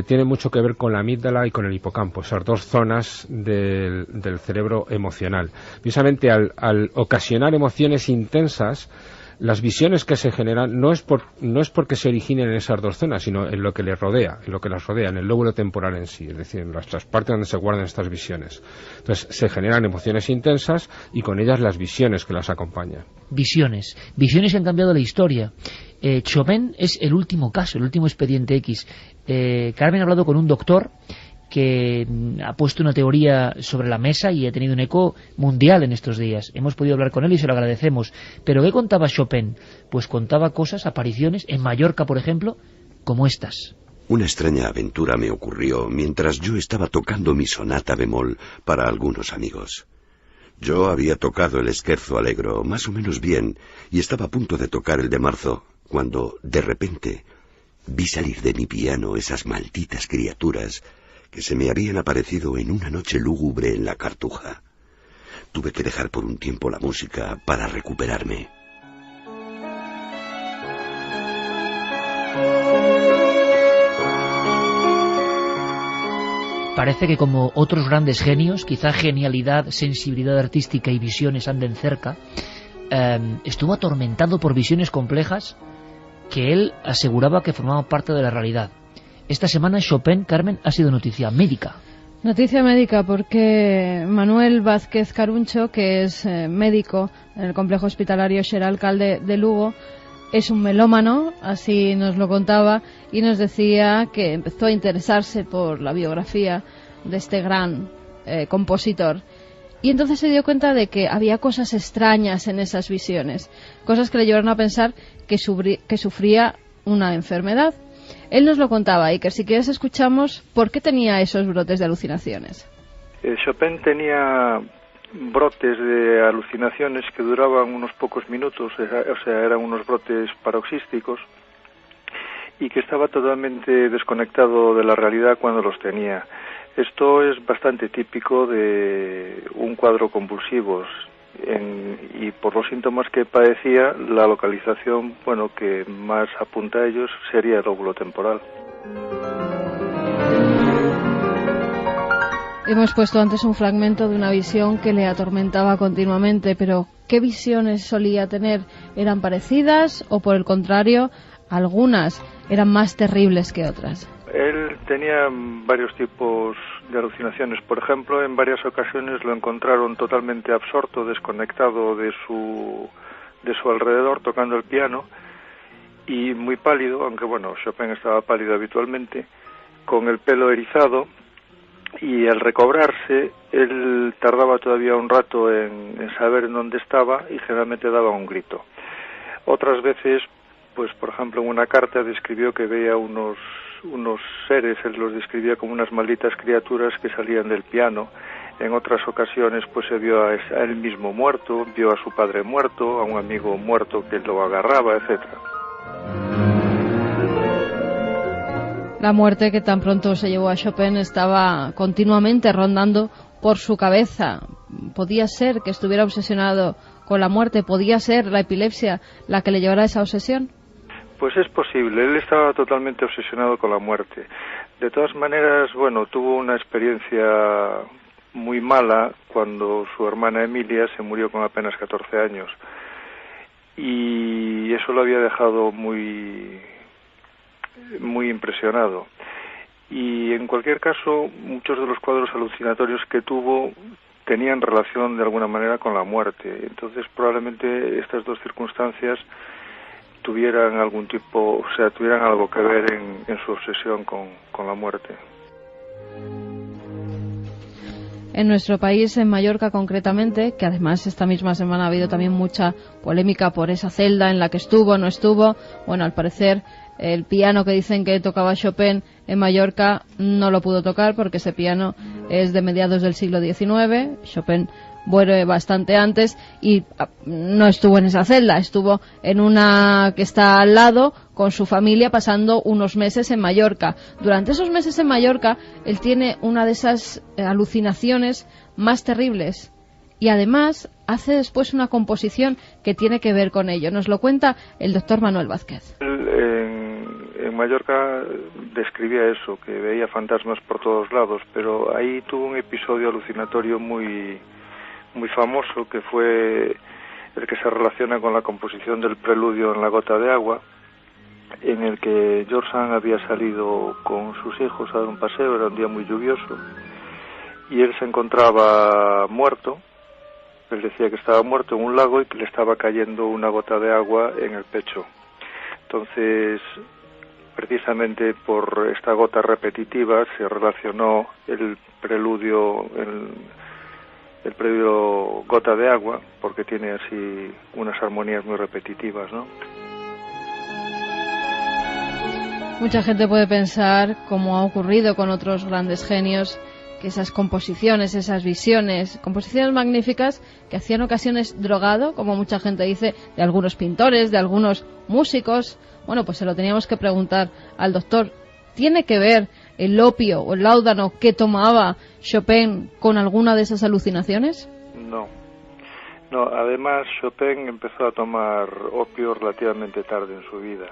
tiene mucho que ver con la amígdala y con el hipocampo, esas dos zonas del cerebro emocional. Precisamente al ocasionar emociones intensas, las visiones que se generan no es porque se originen en esas dos zonas, sino en lo que les rodea, en el lóbulo temporal en sí, es decir, en las partes donde se guardan estas visiones. Entonces se generan emociones intensas y con ellas las visiones que las acompañan. Visiones que han cambiado la historia. Chopin es el último caso, el último expediente X. Carmen ha hablado con un doctor que ha puesto una teoría sobre la mesa y ha tenido un eco mundial en estos días. Hemos podido hablar con él y se lo agradecemos. ¿Pero qué contaba Chopin? Pues contaba cosas, apariciones, en Mallorca, por ejemplo, como estas. Una extraña aventura me ocurrió mientras yo estaba tocando mi sonata bemol para algunos amigos. Yo había tocado el scherzo allegro más o menos bien y estaba a punto de tocar el de marzo, cuando, de repente, vi salir de mi piano esas malditas criaturas que se me habían aparecido en una noche lúgubre en la Cartuja. Tuve que dejar por un tiempo la música para recuperarme. Parece que como otros grandes genios, quizá genialidad, sensibilidad artística y visiones anden cerca, estuvo atormentado por visiones complejas que él aseguraba que formaban parte de la realidad. Esta semana Chopin, Carmen, ha sido noticia médica. Noticia médica porque Manuel Vázquez Caruncho, que es médico en el complejo hospitalario Xeralcalde de Lugo, es un melómano, así nos lo contaba, y nos decía que empezó a interesarse por la biografía de este gran compositor. Y entonces se dio cuenta de que había cosas extrañas en esas visiones, cosas que le llevaron a pensar que sufría una enfermedad. Él nos lo contaba, Iker, si quieres escuchamos por qué tenía esos brotes de alucinaciones. Chopin tenía brotes de alucinaciones que duraban unos pocos minutos, o sea, eran unos brotes paroxísticos, y que estaba totalmente desconectado de la realidad cuando los tenía. Esto es bastante típico de un cuadro convulsivo. y por los síntomas que padecía, la localización, bueno, que más apunta a ellos sería el lóbulo temporal. Hemos puesto antes un fragmento de una visión que le atormentaba continuamente, pero ¿qué visiones solía tener? ¿Eran parecidas o, por el contrario, algunas eran más terribles que otras? Él tenía varios tipos de alucinaciones. Por ejemplo, en varias ocasiones lo encontraron totalmente absorto, desconectado de su alrededor, tocando el piano, y muy pálido, aunque bueno, Chopin estaba pálido habitualmente, con el pelo erizado, y al recobrarse él tardaba todavía un rato en saber en dónde estaba y generalmente daba un grito. Otras veces, pues por ejemplo en una carta describió que veía unos seres, él los describía como unas malditas criaturas que salían del piano. En otras ocasiones pues se vio a él mismo muerto, vio a su padre muerto, a un amigo muerto que lo agarraba, etcétera. La muerte que tan pronto se llevó a Chopin estaba continuamente rondando por su cabeza. Podía ser que estuviera obsesionado con la muerte, podía ser la epilepsia la que le llevara a esa obsesión. Pues es posible, él estaba totalmente obsesionado con la muerte. De todas maneras, bueno, tuvo una experiencia muy mala cuando su hermana Emilia se murió con apenas 14 años. Y eso lo había dejado muy impresionado. Y en cualquier caso, muchos de los cuadros alucinatorios que tuvo tenían relación de alguna manera con la muerte. Entonces, probablemente estas dos circunstancias tuvieran algún tipo, o sea, tuvieran algo que ver en su obsesión con la muerte. En nuestro país, en Mallorca concretamente, que además esta misma semana ha habido también mucha polémica por esa celda en la que estuvo, no estuvo, bueno, al parecer el piano que dicen que tocaba Chopin en Mallorca no lo pudo tocar porque ese piano es de mediados del siglo XIX, Chopin muere bastante antes y no estuvo en esa celda, estuvo en una que está al lado con su familia pasando unos meses en Mallorca. Durante esos meses en Mallorca él tiene una de esas alucinaciones más terribles y además hace después una composición que tiene que ver con ello. Nos lo cuenta el doctor Manuel Vázquez. En Mallorca describía eso, que veía fantasmas por todos lados, pero ahí tuvo un episodio alucinatorio muy famoso, que fue el que se relaciona con la composición del preludio en La gota de agua, en el que George Sand había salido con sus hijos a dar un paseo, era un día muy lluvioso, y él se encontraba muerto. Él decía que estaba muerto en un lago y que le estaba cayendo una gota de agua en el pecho. Entonces, precisamente por esta gota repetitiva se relacionó el preludio Gota de agua, porque tiene así unas armonías muy repetitivas, ¿no? Mucha gente puede pensar, como ha ocurrido con otros grandes genios, que esas composiciones, esas visiones, composiciones magníficas que hacían ocasiones drogado, como mucha gente dice, de algunos pintores, de algunos músicos. Bueno, pues se lo teníamos que preguntar al doctor. ¿Tiene que ver el opio o el láudano que tomaba Chopin con alguna de esas alucinaciones? No, además Chopin empezó a tomar opio relativamente tarde en su vida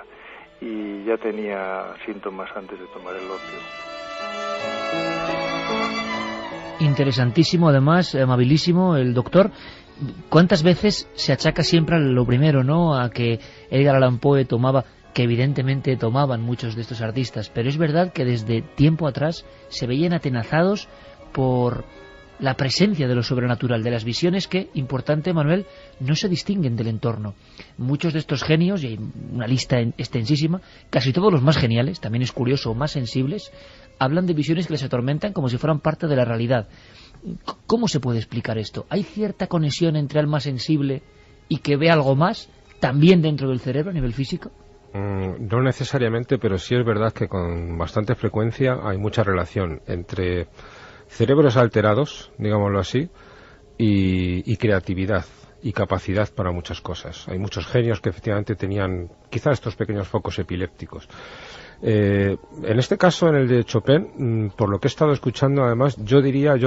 y ya tenía síntomas antes de tomar el opio. Interesantísimo, además, amabilísimo el doctor. ¿Cuántas veces se achaca siempre a lo primero, ¿no? A que Edgar Allan Poe tomaba, que evidentemente tomaban muchos de estos artistas, pero es verdad que desde tiempo atrás se veían atenazados por la presencia de lo sobrenatural, de las visiones que, importante Manuel, no se distinguen del entorno. Muchos de estos genios, y hay una lista extensísima, casi todos los más geniales, también es curioso, más sensibles, hablan de visiones que les atormentan como si fueran parte de la realidad. ¿Cómo se puede explicar esto? ¿Hay cierta conexión entre alma sensible y que ve algo más, también dentro del cerebro a nivel físico? No necesariamente, pero sí es verdad que con bastante frecuencia hay mucha relación entre cerebros alterados, digámoslo así, y creatividad y capacidad para muchas cosas. Hay muchos genios que efectivamente tenían quizás estos pequeños focos epilépticos. En este caso, en el de Chopin, por lo que he estado escuchando, además, yo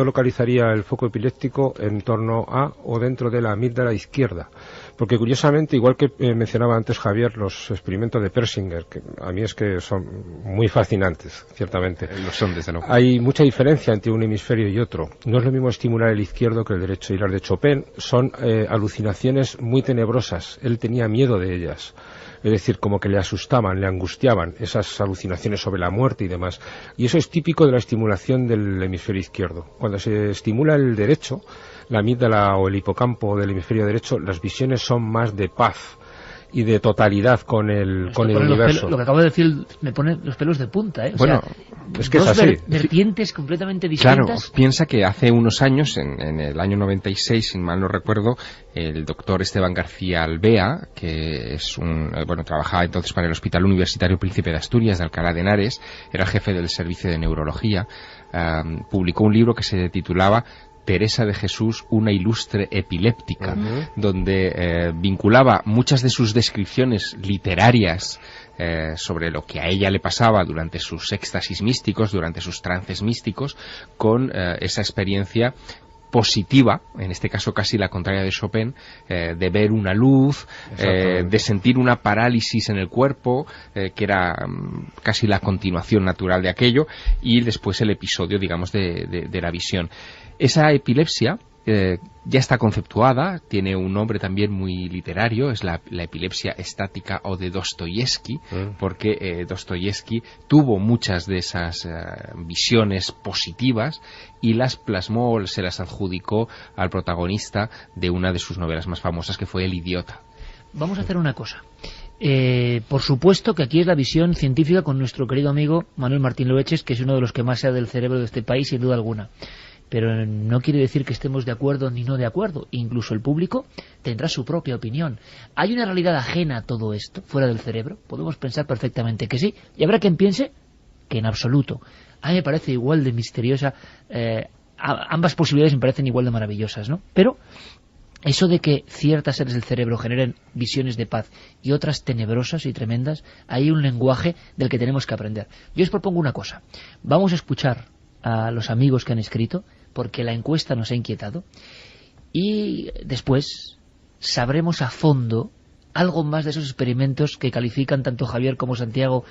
localizaría el foco epiléptico en torno a o dentro de la amígdala izquierda. Porque curiosamente, igual que mencionaba antes Javier, los experimentos de Persinger, que a mí es que son muy fascinantes, ciertamente. Lo son, desde luego. Hay mucha diferencia entre un hemisferio y otro. No es lo mismo estimular el izquierdo que el derecho. Y las de Chopin son alucinaciones muy tenebrosas. Él tenía miedo de ellas. Es decir, como que le asustaban, le angustiaban esas alucinaciones sobre la muerte y demás. Y eso es típico de la estimulación del hemisferio izquierdo. Cuando se estimula el derecho, la amígdala o el hipocampo del hemisferio derecho, las visiones son más de paz y de totalidad con el universo. Lo que acabo de decir me pone los pelos de punta, ¿eh? Bueno, es que es así. Vertientes completamente distintas. Claro, piensa que hace unos años, en el año 96, si mal no recuerdo, el doctor Esteban García Albea, que es trabajaba entonces para el Hospital Universitario Príncipe de Asturias de Alcalá de Henares, era jefe del servicio de neurología, publicó un libro que se titulaba Teresa de Jesús, una ilustre epiléptica, donde vinculaba muchas de sus descripciones literarias sobre lo que a ella le pasaba durante sus éxtasis místicos, durante sus trances místicos, con esa experiencia positiva, en este caso casi la contraria de Chopin, de ver una luz, de sentir una parálisis en el cuerpo, que era casi la continuación natural de aquello, y después el episodio, digamos, de la visión. Esa epilepsia ya está conceptuada, tiene un nombre también muy literario, es la epilepsia estática o de Dostoyevsky, porque Dostoyevsky tuvo muchas de esas visiones positivas y las plasmó, se las adjudicó al protagonista de una de sus novelas más famosas, que fue El idiota. Vamos a hacer una cosa. Por supuesto que aquí es la visión científica con nuestro querido amigo Manuel Martín Loeches, que es uno de los que más sabe del cerebro de este país, sin duda alguna. Pero no quiere decir que estemos de acuerdo ni no de acuerdo. Incluso el público tendrá su propia opinión. ¿Hay una realidad ajena a todo esto, fuera del cerebro? Podemos pensar perfectamente que sí. Y habrá quien piense que en absoluto. A mí me parece igual de misteriosa. Ambas posibilidades me parecen igual de maravillosas, ¿no? Pero eso de que ciertas áreas del cerebro generen visiones de paz y otras tenebrosas y tremendas, hay un lenguaje del que tenemos que aprender. Yo os propongo una cosa. Vamos a escuchar a los amigos que han escrito, porque la encuesta nos ha inquietado, y después sabremos a fondo algo más de esos experimentos que califican tanto Javier como Santiago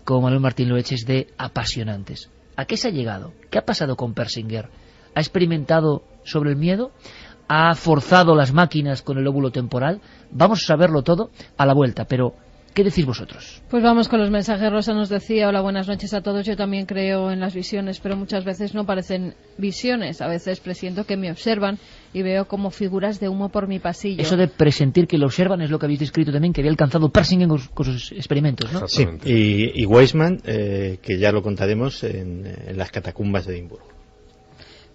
como Manuel Martín Loeches de apasionantes. ¿A qué se ha llegado? ¿Qué ha pasado con Persinger? ¿Ha experimentado sobre el miedo? ¿Ha forzado las máquinas con el lóbulo temporal? Vamos a saberlo todo a la vuelta, pero ¿qué decís vosotros? Pues vamos con los mensajes. Rosa nos decía: hola, buenas noches a todos. Yo también creo en las visiones, pero muchas veces no parecen visiones. A veces presiento que me observan y veo como figuras de humo por mi pasillo. Eso de presentir que lo observan es lo que habéis descrito también, que había alcanzado Persinger con sus experimentos, ¿no? Sí, y Weisman, que ya lo contaremos en las catacumbas de Edimburgo.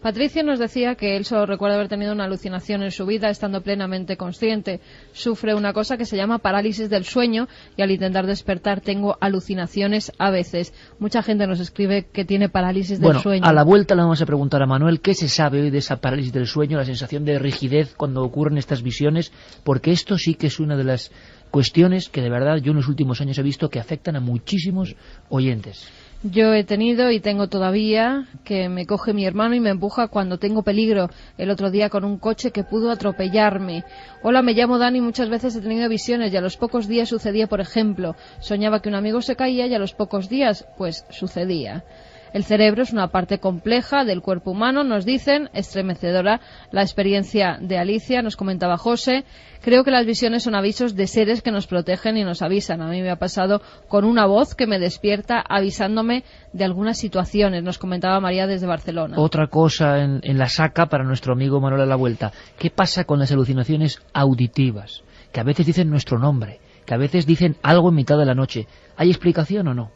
Patricio nos decía que él solo recuerda haber tenido una alucinación en su vida estando plenamente consciente. Sufre una cosa que se llama parálisis del sueño y al intentar despertar tengo alucinaciones a veces. Mucha gente nos escribe que tiene parálisis del sueño. Bueno, a la vuelta le vamos a preguntar a Manuel qué se sabe hoy de esa parálisis del sueño, la sensación de rigidez cuando ocurren estas visiones, porque esto sí que es una de las cuestiones que de verdad yo en los últimos años he visto que afectan a muchísimos oyentes. Yo he tenido y tengo todavía que me coge mi hermano y me empuja cuando tengo peligro. El otro día con un coche que pudo atropellarme. Hola, me llamo Dani. Muchas veces he tenido visiones y a los pocos días sucedía, por ejemplo, soñaba que un amigo se caía y a los pocos días, pues sucedía. El cerebro es una parte compleja del cuerpo humano, nos dicen, estremecedora la experiencia de Alicia, nos comentaba José. Creo que las visiones son avisos de seres que nos protegen y nos avisan. A mí me ha pasado con una voz que me despierta avisándome de algunas situaciones, nos comentaba María desde Barcelona. Otra cosa en la saca para nuestro amigo Manuel a la vuelta. ¿Qué pasa con las alucinaciones auditivas? Que a veces dicen nuestro nombre, que a veces dicen algo en mitad de la noche. ¿Hay explicación o no?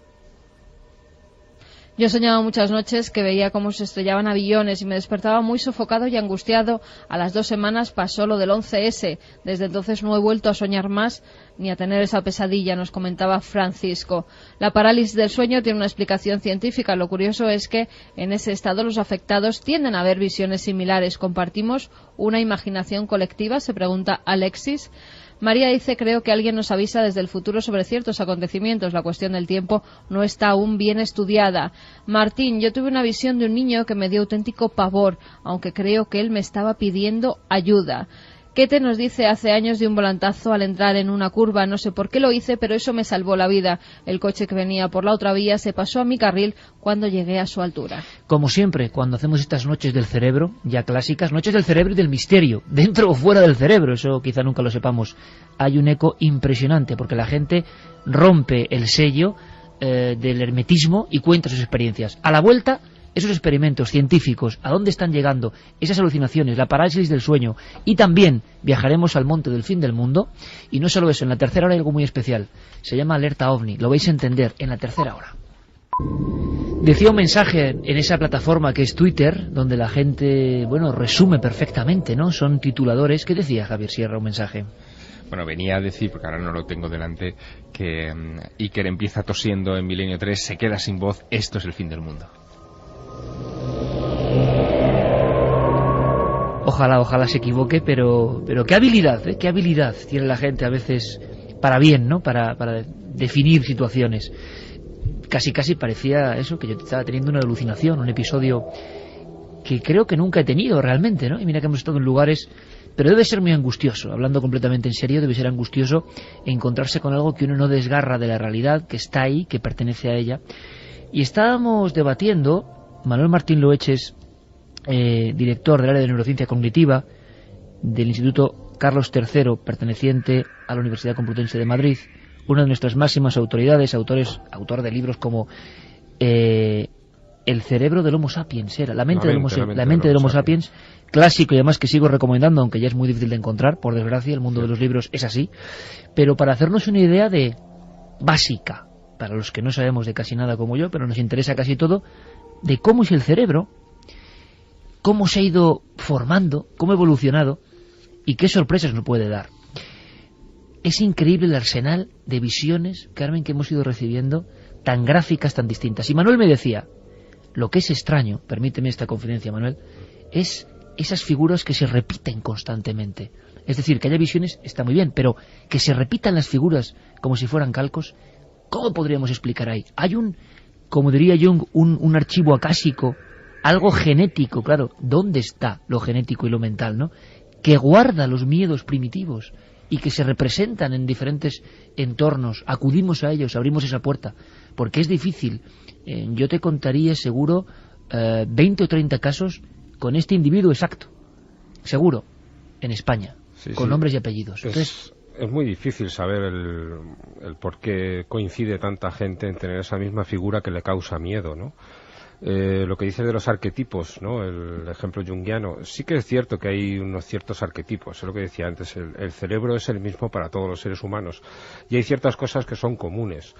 Yo soñaba muchas noches que veía cómo se estrellaban aviones y me despertaba muy sofocado y angustiado. A las 2 semanas pasó lo del 11S. Desde entonces no he vuelto a soñar más ni a tener esa pesadilla, nos comentaba Francisco. La parálisis del sueño tiene una explicación científica. Lo curioso es que en ese estado los afectados tienden a ver visiones similares. ¿Compartimos una imaginación colectiva?, se pregunta Alexis. María dice, creo que alguien nos avisa desde el futuro sobre ciertos acontecimientos. La cuestión del tiempo no está aún bien estudiada. Martín, yo tuve una visión de un niño que me dio auténtico pavor, aunque creo que él me estaba pidiendo ayuda. Kete nos dice, hace años de un volantazo al entrar en una curva, no sé por qué lo hice, pero eso me salvó la vida. El coche que venía por la otra vía se pasó a mi carril cuando llegué a su altura. Como siempre, cuando hacemos estas noches del cerebro, ya clásicas, noches del cerebro y del misterio, dentro o fuera del cerebro, eso quizá nunca lo sepamos, hay un eco impresionante, porque la gente rompe el sello del hermetismo y cuenta sus experiencias. A la vuelta, esos experimentos científicos, a dónde están llegando, esas alucinaciones, la parálisis del sueño, y también viajaremos al monte del fin del mundo. Y no solo eso, en la tercera hora hay algo muy especial, se llama Alerta OVNI, lo vais a entender en la tercera hora. Decía un mensaje en esa plataforma que es Twitter, donde la gente, bueno, resume perfectamente, ¿no? Son tituladores. ¿Qué decía Javier Sierra, un mensaje? Bueno, venía a decir, porque ahora no lo tengo delante, que Iker empieza tosiendo en Milenio 3, se queda sin voz, esto es el fin del mundo. Ojalá se equivoque, pero qué habilidad tiene la gente a veces para bien, ¿no? Para definir situaciones. Casi parecía eso, que yo estaba teniendo una alucinación, un episodio que creo que nunca he tenido realmente, ¿no? Y mira que hemos estado en lugares, pero debe ser muy angustioso, hablando completamente en serio, debe ser angustioso encontrarse con algo que uno no desgarra de la realidad, que está ahí, que pertenece a ella. Y estábamos debatiendo, Manuel Martín Loeches, director del área de neurociencia cognitiva del Instituto Carlos III, perteneciente a la Universidad Complutense de Madrid, una de nuestras máximas autoridades, autor de libros como El cerebro del Homo sapiens, la mente del Homo sapiens, clásico y además que sigo recomendando, aunque ya es muy difícil de encontrar, por desgracia, el mundo de los libros es así, pero para hacernos una idea de básica, para los que no sabemos de casi nada como yo, pero nos interesa casi todo, de cómo es el cerebro, cómo se ha ido formando, cómo ha evolucionado y qué sorpresas nos puede dar. Es increíble el arsenal de visiones, Carmen, que hemos ido recibiendo, tan gráficas, tan distintas. Y Manuel me decía, lo que es extraño, permíteme esta confidencia, Manuel, es esas figuras que se repiten constantemente. Es decir, que haya visiones está muy bien, pero que se repitan las figuras como si fueran calcos, ¿cómo podríamos explicar ahí? Hay como diría Jung, un archivo acásico, algo genético, claro, ¿dónde está lo genético y lo mental, no? Que guarda los miedos primitivos y que se representan en diferentes entornos, acudimos a ellos, abrimos esa puerta, porque es difícil. Yo te contaría seguro 20 o 30 casos con este individuo exacto, seguro, en España, con nombres y apellidos. Entonces, es muy difícil saber el por qué coincide tanta gente en tener esa misma figura que le causa miedo, ¿no? Lo que dice de los arquetipos, ¿no? El ejemplo junguiano, sí que es cierto que hay unos ciertos arquetipos, es lo que decía antes, el cerebro es el mismo para todos los seres humanos y hay ciertas cosas que son comunes.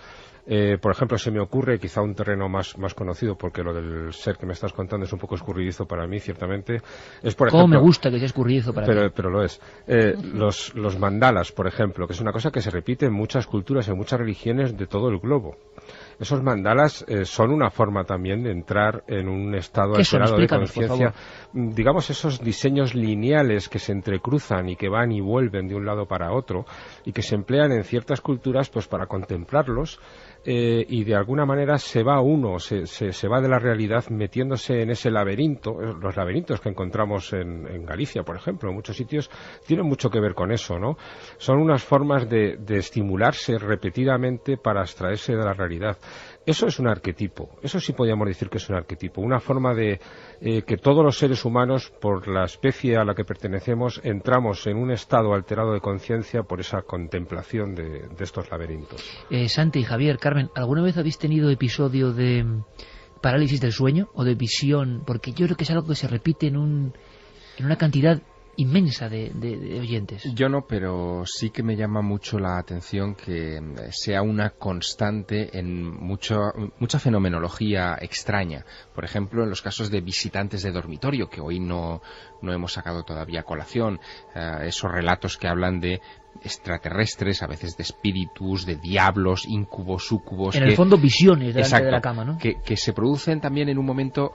Por ejemplo, se me ocurre quizá un terreno más conocido, porque lo del ser que me estás contando es un poco escurridizo para mí, ciertamente. Es, por ejemplo, ¿cómo me gusta que sea escurridizo para mí? Pero lo es. Los mandalas, por ejemplo, que es una cosa que se repite en muchas culturas, en muchas religiones de todo el globo. Esos mandalas son una forma también de entrar en un estado alterado de conciencia. Digamos, esos diseños lineales que se entrecruzan y que van y vuelven de un lado para otro y que se emplean en ciertas culturas pues para contemplarlos y de alguna manera se va uno, se va de la realidad metiéndose en ese laberinto. Los laberintos que encontramos en Galicia, por ejemplo, en muchos sitios, tienen mucho que ver con eso, ¿no? Son unas formas de estimularse repetidamente para abstraerse de la realidad. Eso es un arquetipo, eso sí podríamos decir que es un arquetipo, una forma de que todos los seres humanos, por la especie a la que pertenecemos, entramos en un estado alterado de conciencia por esa contemplación de estos laberintos. Santi y Javier, Carmen, ¿alguna vez habéis tenido episodio de parálisis del sueño o de visión? Porque yo creo que es algo que se repite en una cantidad inmensa de oyentes. Yo no, pero sí que me llama mucho la atención que sea una constante en mucha fenomenología extraña. Por ejemplo, en los casos de visitantes de dormitorio, que hoy no hemos sacado todavía a colación, esos relatos que hablan de extraterrestres, a veces de espíritus, de diablos, íncubos, súcubos. En el fondo, visiones delante exacto, de la cama, ¿no? Que se producen también en un momento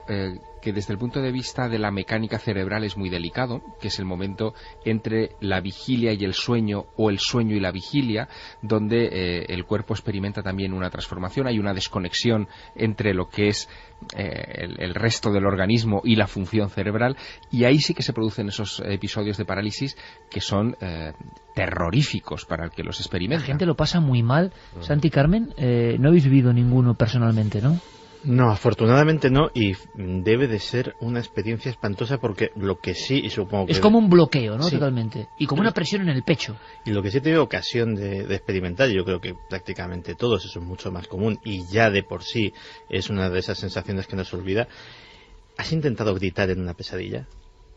que desde el punto de vista de la mecánica cerebral es muy delicado, que es el momento entre la vigilia y el sueño, o el sueño y la vigilia, donde el cuerpo experimenta también una transformación, hay una desconexión entre lo que es el resto del organismo y la función cerebral, y ahí sí que se producen esos episodios de parálisis que son terroríficos para el que los experimenta. La gente lo pasa muy mal. Santi, Carmen, no habéis vivido ninguno personalmente, ¿no? No, afortunadamente no, y debe de ser una experiencia espantosa, porque lo que sí, y supongo que... Es como un bloqueo, ¿no? Sí. Totalmente. Y como una presión en el pecho. Y lo que sí he tenido ocasión de experimentar, yo creo que prácticamente todos, eso es mucho más común, y ya de por sí es una de esas sensaciones que no se olvida. ¿Has intentado gritar en una pesadilla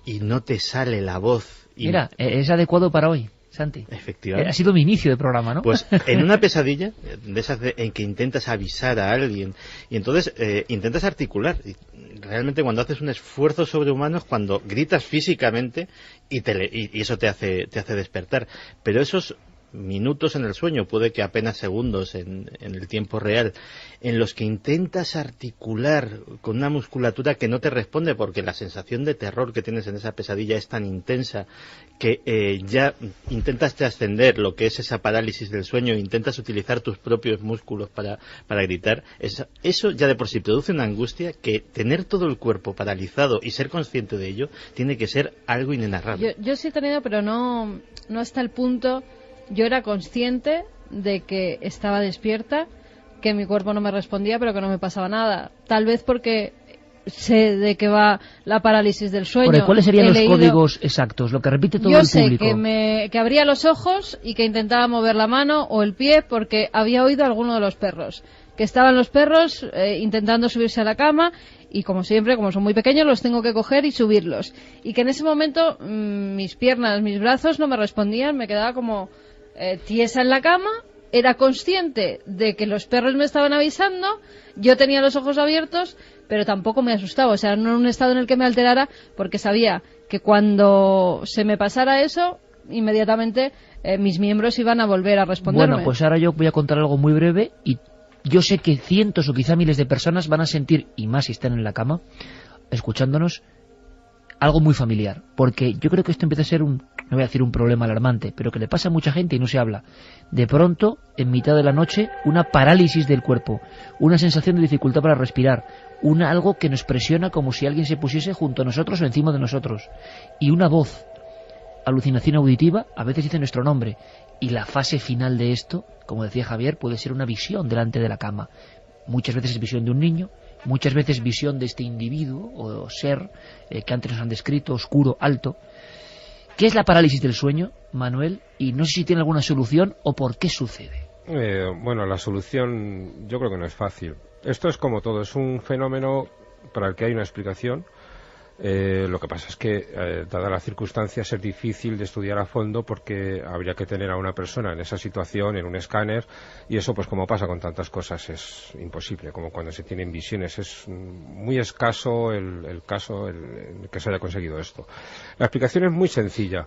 y no te sale la voz? Mira, es adecuado para hoy, Santi. Efectivamente. Ha sido mi inicio de programa, ¿no? Pues en una pesadilla, de esas en que intentas avisar a alguien, y entonces intentas articular. Y realmente cuando haces un esfuerzo sobrehumano es cuando gritas físicamente y eso te hace despertar. Pero esos minutos en el sueño, puede que apenas segundos en el tiempo real, en los que intentas articular con una musculatura que no te responde, porque la sensación de terror que tienes en esa pesadilla es tan intensa que ya intentas trascender lo que es esa parálisis del sueño, intentas utilizar tus propios músculos para gritar. Eso ya de por sí produce una angustia que tener todo el cuerpo paralizado y ser consciente de ello tiene que ser algo inenarrable. Yo sí he tenido, pero no hasta el punto. Yo era consciente de que estaba despierta, que mi cuerpo no me respondía, pero que no me pasaba nada. Tal vez porque sé de qué va la parálisis del sueño. Porque, ¿cuáles serían los códigos exactos? Lo que repite todo el público. Yo sé que abría los ojos y que intentaba mover la mano o el pie, porque había oído a alguno de los perros. Que estaban los perros intentando subirse a la cama, y como siempre, como son muy pequeños, los tengo que coger y subirlos. Y que en ese momento mis piernas, mis brazos no me respondían, me quedaba como tiesa en la cama. Era consciente de que los perros me estaban avisando, yo tenía los ojos abiertos, pero tampoco me asustaba, o sea, no en un estado en el que me alterara, porque sabía que cuando se me pasara eso, inmediatamente mis miembros iban a volver a responderme. Bueno, pues ahora yo voy a contar algo muy breve, y yo sé que cientos o quizá miles de personas van a sentir, y más si están en la cama, escuchándonos, algo muy familiar, porque yo creo que esto empieza a ser no voy a decir un problema alarmante, pero que le pasa a mucha gente y no se habla. De pronto, en mitad de la noche, una parálisis del cuerpo, una sensación de dificultad para respirar, algo que nos presiona como si alguien se pusiese junto a nosotros o encima de nosotros, y una voz, alucinación auditiva, a veces dice nuestro nombre, y la fase final de esto, como decía Javier, puede ser una visión delante de la cama. Muchas veces es visión de un niño, muchas veces visión de este individuo o ser que antes nos han descrito, oscuro, alto. ¿Qué es la parálisis del sueño, Manuel? Y no sé si tiene alguna solución o por qué sucede. Bueno, la solución yo creo que no es fácil. Esto es como todo, es un fenómeno para el que hay una explicación. Lo que pasa es que, dadas las circunstancias, es difícil de estudiar a fondo, porque habría que tener a una persona en esa situación, en un escáner, y eso, pues como pasa con tantas cosas, es imposible, como cuando se tienen visiones. Es muy escaso el caso en el que se haya conseguido esto. La explicación es muy sencilla,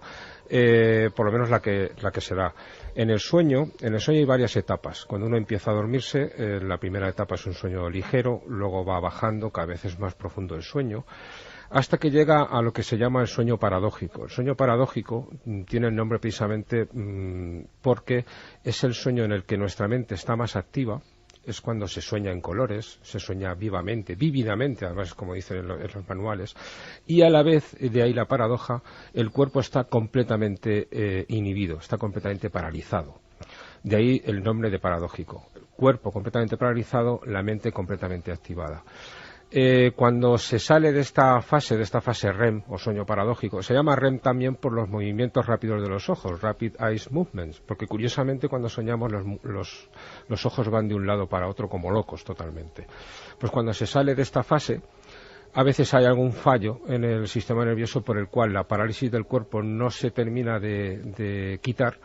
por lo menos la que se da. En el sueño hay varias etapas. Cuando uno empieza a dormirse, la primera etapa es un sueño ligero, luego va bajando, cada vez es más profundo el sueño, hasta que llega a lo que se llama el sueño paradójico. El sueño paradójico tiene el nombre precisamente porque es el sueño en el que nuestra mente está más activa, es cuando se sueña en colores, se sueña vivamente, vívidamente, además, como dicen en los manuales, y a la vez, de ahí la paradoja, el cuerpo está completamente inhibido, está completamente paralizado. De ahí el nombre de paradójico. El cuerpo completamente paralizado, la mente completamente activada. Cuando se sale de esta fase REM o sueño paradójico, se llama REM también por los movimientos rápidos de los ojos, Rapid Eye Movements, porque curiosamente cuando soñamos los ojos van de un lado para otro como locos totalmente. Pues cuando se sale de esta fase, a veces hay algún fallo en el sistema nervioso por el cual la parálisis del cuerpo no se termina de quitar,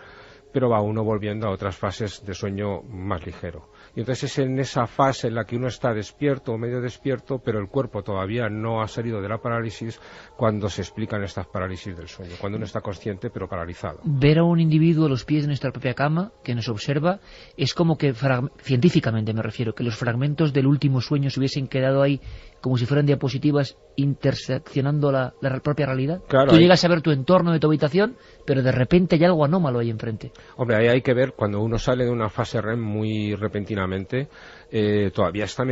pero va uno volviendo a otras fases de sueño más ligero. Y entonces es en esa fase en la que uno está despierto o medio despierto, pero el cuerpo todavía no ha salido de la parálisis, cuando se explican estas parálisis del sueño, cuando uno está consciente pero paralizado. Ver a un individuo a los pies de nuestra propia cama, que nos observa, es como que, científicamente me refiero, que los fragmentos del último sueño se hubiesen quedado ahí como si fueran diapositivas interseccionando la propia realidad. Claro, tú llegas a ver tu entorno de tu habitación, pero de repente hay algo anómalo ahí enfrente. Hombre, ahí hay que ver, cuando uno sale de una fase REM muy repentinamente, todavía está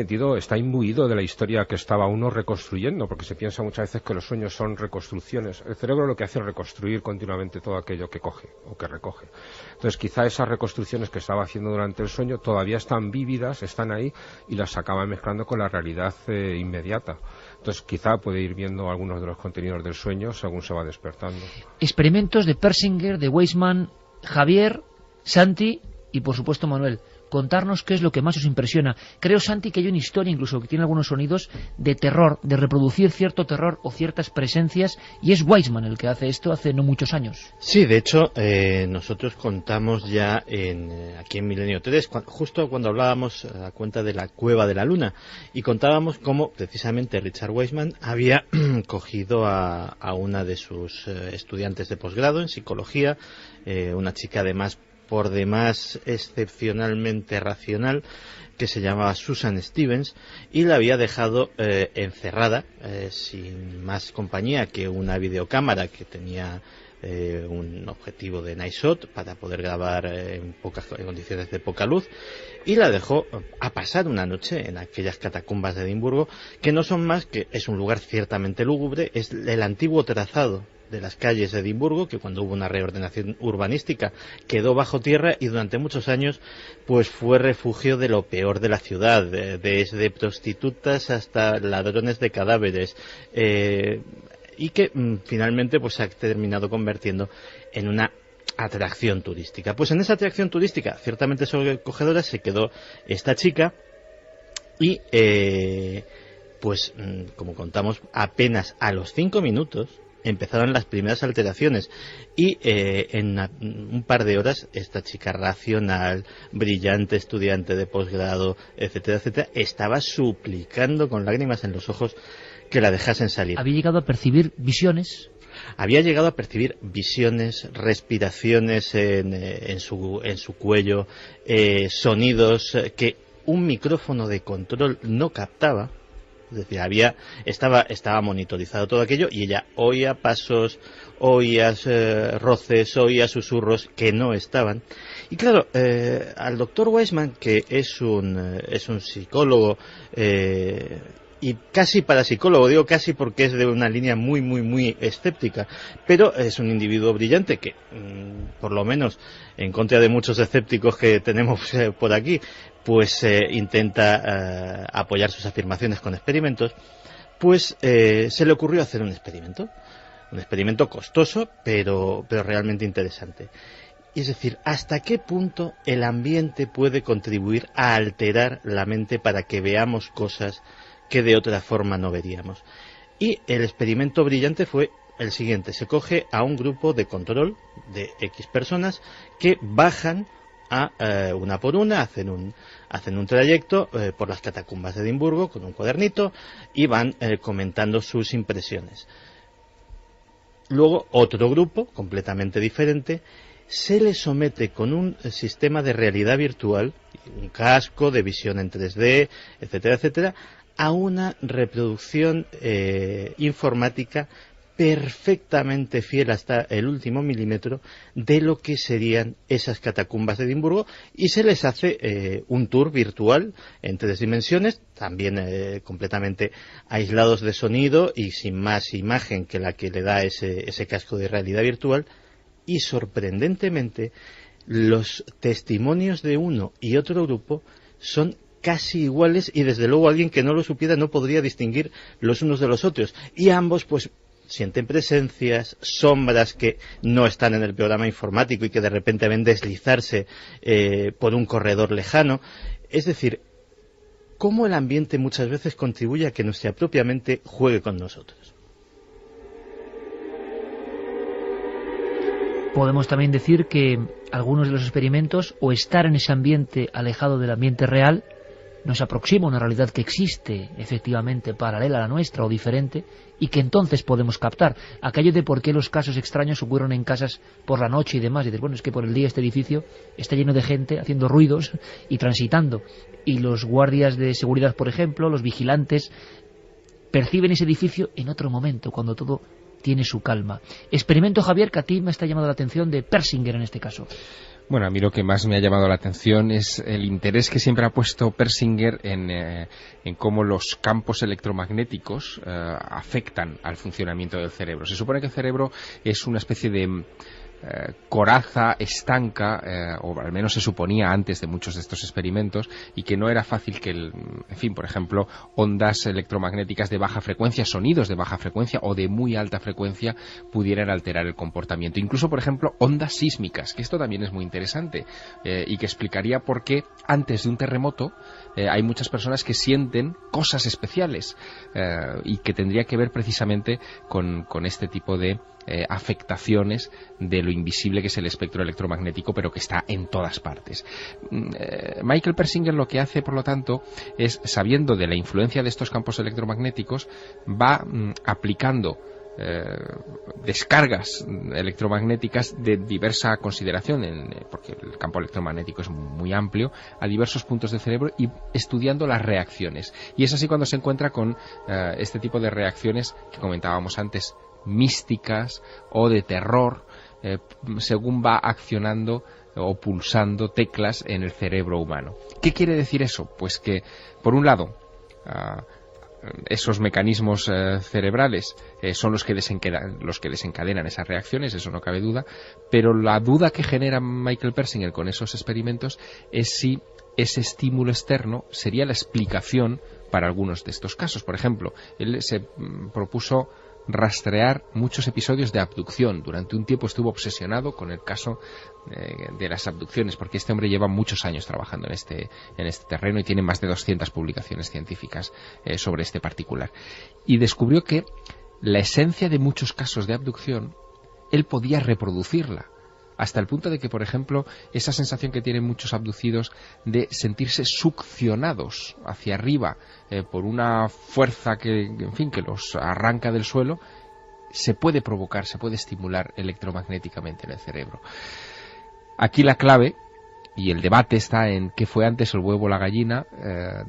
imbuido de la historia que estaba uno reconstruyendo, porque se piensa muchas veces que los sueños son reconstrucciones. El cerebro lo que hace es reconstruir continuamente todo aquello que coge o que recoge. Entonces quizá esas reconstrucciones que estaba haciendo durante el sueño todavía están vívidas, están ahí, y las acaba mezclando con la realidad inmediata. Entonces quizá puede ir viendo algunos de los contenidos del sueño según se va despertando. Experimentos de Persinger, de Weisman, Javier, Santi y por supuesto Manuel. Contarnos qué es lo que más os impresiona. Creo, Santi, que hay una historia incluso que tiene algunos sonidos de terror, de reproducir cierto terror o ciertas presencias, y es Weisman el que hace esto hace no muchos años. Sí, de hecho, nosotros contamos ya aquí en Milenio 3, justo cuando hablábamos a cuenta de la Cueva de la Luna, y contábamos cómo precisamente Richard Weisman había cogido a una de sus estudiantes de posgrado en psicología, una chica además por demás excepcionalmente racional, que se llamaba Susan Stevens, y la había dejado encerrada sin más compañía que una videocámara que tenía un objetivo de night shot para poder grabar en condiciones de poca luz, y la dejó a pasar una noche en aquellas catacumbas de Edimburgo, que no son más que, es un lugar ciertamente lúgubre, es el antiguo trazado de las calles de Edimburgo, que cuando hubo una reordenación urbanística quedó bajo tierra y durante muchos años pues fue refugio de lo peor de la ciudad, desde prostitutas hasta ladrones de cadáveres, y que finalmente pues se ha terminado convirtiendo en una atracción turística. Pues en esa atracción turística ciertamente sobrecogedora se quedó esta chica, y pues como contamos, apenas a los 5 minutos empezaron las primeras alteraciones, y en un par de horas esta chica racional, brillante estudiante de posgrado, etcétera, etcétera, estaba suplicando con lágrimas en los ojos que la dejasen salir. Había llegado a percibir visiones. Había llegado a percibir visiones, respiraciones en su cuello, sonidos que un micrófono de control no captaba. Es decir, estaba monitorizado todo aquello, y ella oía pasos, oía roces, oía susurros que no estaban. Y claro, al doctor Weisman, que es un psicólogo, y casi parapsicólogo, digo casi porque es de una línea muy, muy, muy escéptica, pero es un individuo brillante que, por lo menos en contra de muchos escépticos que tenemos por aquí, pues intenta apoyar sus afirmaciones con experimentos. Pues se le ocurrió hacer un experimento costoso, pero realmente interesante. Y es decir, ¿hasta qué punto el ambiente puede contribuir a alterar la mente para que veamos cosas que de otra forma no veríamos? Y el experimento brillante fue el siguiente: se coge a un grupo de control de X personas que bajan una por una, hacen un trayecto por las catacumbas de Edimburgo con un cuadernito y van comentando sus impresiones. Luego otro grupo completamente diferente se les somete con un sistema de realidad virtual, un casco de visión en 3D, etcétera, etcétera, a una reproducción informática perfectamente fiel hasta el último milímetro de lo que serían esas catacumbas de Edimburgo, y se les hace un tour virtual en 3 dimensiones, también completamente aislados de sonido y sin más imagen que la que le da ese casco de realidad virtual. Y sorprendentemente los testimonios de uno y otro grupo son casi iguales, y desde luego alguien que no lo supiera no podría distinguir los unos de los otros, y ambos pues sienten presencias, sombras que no están en el programa informático y que de repente ven deslizarse por un corredor lejano. Es decir, cómo el ambiente muchas veces contribuye a que nuestra propia mente juegue con nosotros. podemos también decir que algunos de los experimentos, o estar en ese ambiente alejado del ambiente real, nos aproxima a una realidad que existe efectivamente paralela a la nuestra o diferente, y que entonces podemos captar aquello de por qué los casos extraños ocurren en casas por la noche y demás. Y dices, bueno, es que por el día este edificio está lleno de gente haciendo ruidos y transitando, y los guardias de seguridad, por ejemplo, los vigilantes, perciben ese edificio en otro momento, cuando todo tiene su calma. Experimento, Javier, que a ti me está llamando la atención, de Persinger en este caso. Bueno, a mí lo que más me ha llamado la atención es el interés que siempre ha puesto Persinger en cómo los campos electromagnéticos afectan al funcionamiento del cerebro. Se supone que el cerebro es una especie de coraza estanca, o al menos se suponía antes de muchos de estos experimentos, y que no era fácil que, en fin, por ejemplo, ondas electromagnéticas de baja frecuencia, sonidos de baja frecuencia o de muy alta frecuencia pudieran alterar el comportamiento. Incluso, por ejemplo, ondas sísmicas, que esto también es muy interesante y que explicaría por qué antes de un terremoto hay muchas personas que sienten cosas especiales y que tendría que ver precisamente con este tipo de afectaciones de lo invisible que es el espectro electromagnético, pero que está en todas partes. Michael Persinger lo que hace, por lo tanto, es, sabiendo de la influencia de estos campos electromagnéticos, va aplicando descargas electromagnéticas de diversa consideración, porque el campo electromagnético es muy amplio, a diversos puntos del cerebro, y estudiando las reacciones. Y es así cuando se encuentra con este tipo de reacciones que comentábamos antes, místicas o de terror, según va accionando o pulsando teclas en el cerebro humano. ¿Qué quiere decir eso? Pues que, por un lado, esos mecanismos cerebrales son los que desencadenan esas reacciones, eso no cabe duda, pero la duda que genera Michael Persinger con esos experimentos es si ese estímulo externo sería la explicación para algunos de estos casos. Por ejemplo, él se propuso rastrear muchos episodios de abducción. Durante un tiempo estuvo obsesionado con el caso de las abducciones, porque este hombre lleva muchos años trabajando en este terreno y tiene más de 200 publicaciones científicas sobre este particular. Y descubrió que la esencia de muchos casos de abducción, él podía reproducirla, hasta el punto de que, por ejemplo, esa sensación que tienen muchos abducidos de sentirse succionados hacia arriba por una fuerza que los arranca del suelo, se puede provocar, se puede estimular electromagnéticamente en el cerebro. Aquí la clave y el debate está en qué fue antes, el huevo o la gallina,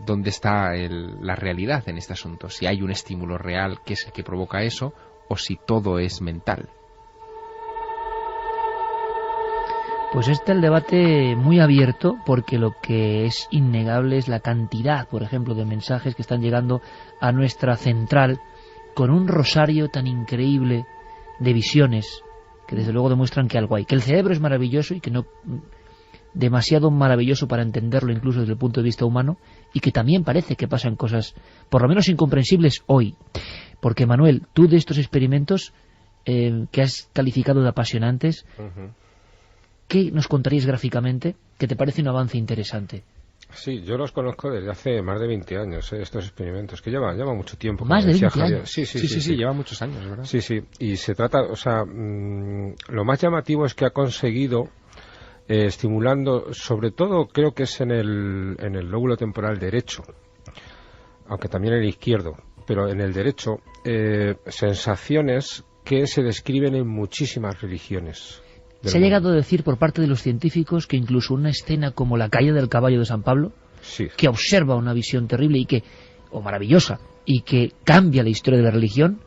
dónde está la realidad en este asunto, si hay un estímulo real que es el que provoca eso, o si todo es mental. Pues está el debate muy abierto, porque lo que es innegable es la cantidad, por ejemplo, de mensajes que están llegando a nuestra central con un rosario tan increíble de visiones que desde luego demuestran que algo hay, que el cerebro es maravilloso y que no demasiado maravilloso para entenderlo incluso desde el punto de vista humano, y que también parece que pasan cosas por lo menos incomprensibles hoy. Porque, Manuel, tú de estos experimentos que has calificado de apasionantes, ¿qué nos contarías gráficamente que te parece un avance interesante? Sí, yo los conozco desde hace más de 20 años, estos experimentos, que lleva mucho tiempo. ¿Más de 20 años? Sí, lleva muchos años, ¿verdad? Sí, y se trata, lo más llamativo es que ha conseguido, estimulando, sobre todo creo que es en el lóbulo temporal derecho, aunque también en el izquierdo, pero en el derecho, sensaciones que se describen en muchísimas religiones. Se ha llegado a decir por parte de los científicos que incluso una escena como la caída del caballo de San Pablo, que observa una visión terrible o maravillosa, y que cambia la historia de la religión,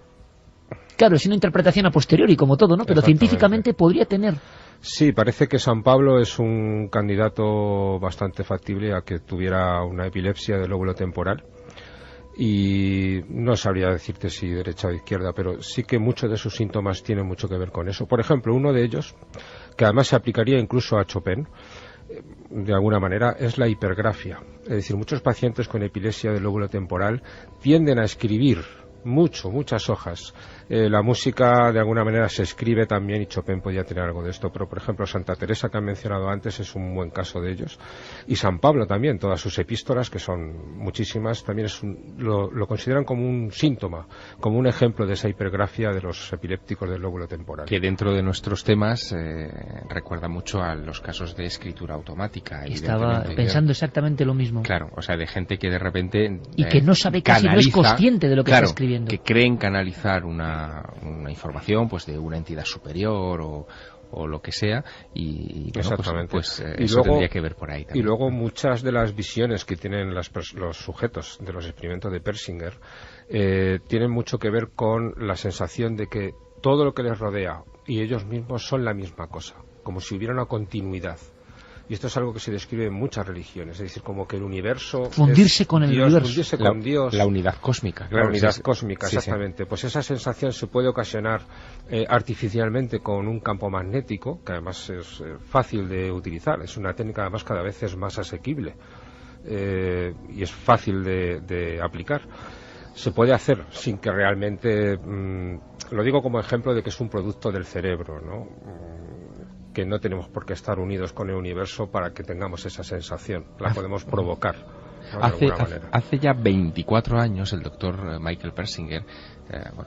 claro, es una interpretación a posteriori como todo, ¿no? Pero científicamente podría tener... Sí, parece que San Pablo es un candidato bastante factible a que tuviera una epilepsia del lóbulo temporal. Y no sabría decirte si derecha o izquierda, pero sí que muchos de sus síntomas tienen mucho que ver con eso. Por ejemplo, uno de ellos, que además se aplicaría incluso a Chopin, de alguna manera, es la hipergrafia. Es decir, muchos pacientes con epilepsia del lóbulo temporal tienden a escribir muchas hojas La música de alguna manera se escribe también, y Chopin podía tener algo de esto, pero por ejemplo Santa Teresa, que han mencionado antes, es un buen caso de ellos, y San Pablo también, todas sus epístolas, que son muchísimas, también lo consideran como un síntoma, como un ejemplo de esa hipergrafia de los epilépticos del lóbulo temporal. Que dentro de nuestros temas recuerda mucho a los casos de escritura automática. Estaba pensando exactamente lo mismo. Claro, o sea, de gente que de repente y que no sabe casi, no es consciente de lo que está escribiendo, que creen canalizar una información pues de una entidad superior o lo que sea, y bueno, exactamente, pues y eso luego, tendría que ver por ahí también. Y luego muchas de las visiones que tienen los sujetos de los experimentos de Persinger tienen mucho que ver con la sensación de que todo lo que les rodea y ellos mismos son la misma cosa, como si hubiera una continuidad. Y esto es algo que se describe en muchas religiones, es decir, como que el universo... Fundirse con el universo. Fundirse con Dios. La unidad cósmica. La unidad cósmica, exactamente. Sí. Pues esa sensación se puede ocasionar artificialmente con un campo magnético, que además es fácil de utilizar. Es una técnica, además, cada vez es más asequible y es fácil de aplicar. Se puede hacer sin que realmente... lo digo como ejemplo de que es un producto del cerebro, ¿no? Que no tenemos por qué estar unidos con el universo para que tengamos esa sensación. La podemos provocar, ¿no? Hace ya 24 años el doctor Michael Persinger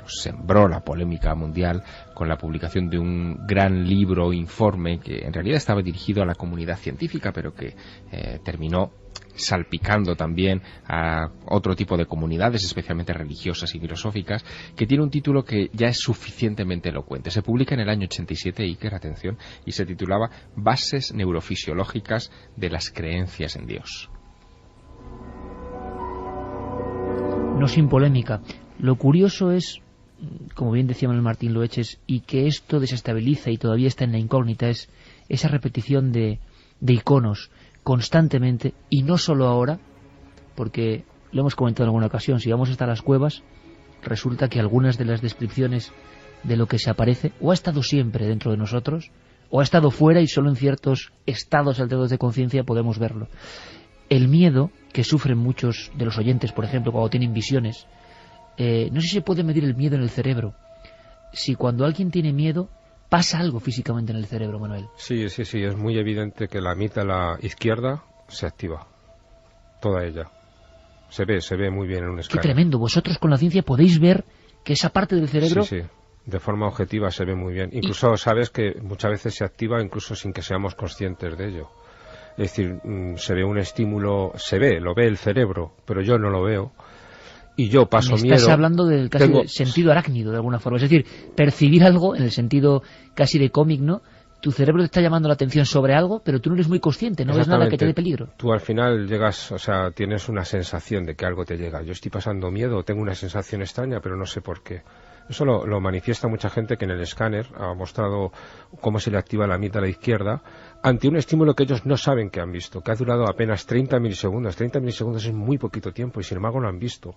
sembró la polémica mundial con la publicación de un gran libro informe que en realidad estaba dirigido a la comunidad científica, pero que terminó salpicando también a otro tipo de comunidades, especialmente religiosas y filosóficas, que tiene un título que ya es suficientemente elocuente. Se publica en el año 87, Iker, atención, y se titulaba Bases neurofisiológicas de las creencias en Dios. No sin polémica. Lo curioso es, como bien decía Manuel Martín Loeches, y que esto desestabiliza y todavía está en la incógnita, es esa repetición de iconos constantemente, y no solo ahora, porque lo hemos comentado en alguna ocasión, si vamos hasta las cuevas, resulta que algunas de las descripciones de lo que se aparece, o ha estado siempre dentro de nosotros, o ha estado fuera y solo en ciertos estados alterados de conciencia podemos verlo. El miedo que sufren muchos de los oyentes, por ejemplo, cuando tienen visiones, no sé si se puede medir el miedo en el cerebro. Si cuando alguien tiene miedo, pasa algo físicamente en el cerebro, Manuel. Sí, es muy evidente que la amígdala izquierda se activa, toda ella. Se ve muy bien en un escáner. Qué tremendo, vosotros con la ciencia podéis ver que esa parte del cerebro... Sí, de forma objetiva se ve muy bien. Incluso sabes que muchas veces se activa incluso sin que seamos conscientes de ello. Es decir, se ve un estímulo, lo ve el cerebro, pero yo no lo veo. Y yo paso miedo. Estás hablando del casi sentido arácnido, de alguna forma. Es decir, percibir algo en el sentido casi de cómic, ¿no? Tu cerebro te está llamando la atención sobre algo, pero tú no eres muy consciente, no ves nada que te dé peligro. Tú al final llegas, tienes una sensación de que algo te llega. Yo estoy pasando miedo, tengo una sensación extraña, pero no sé por qué. Eso lo manifiesta mucha gente que en el escáner ha mostrado cómo se le activa la amígdala izquierda ante un estímulo que ellos no saben que han visto, que ha durado apenas 30 milisegundos. 30 milisegundos es muy poquito tiempo y sin embargo lo han visto.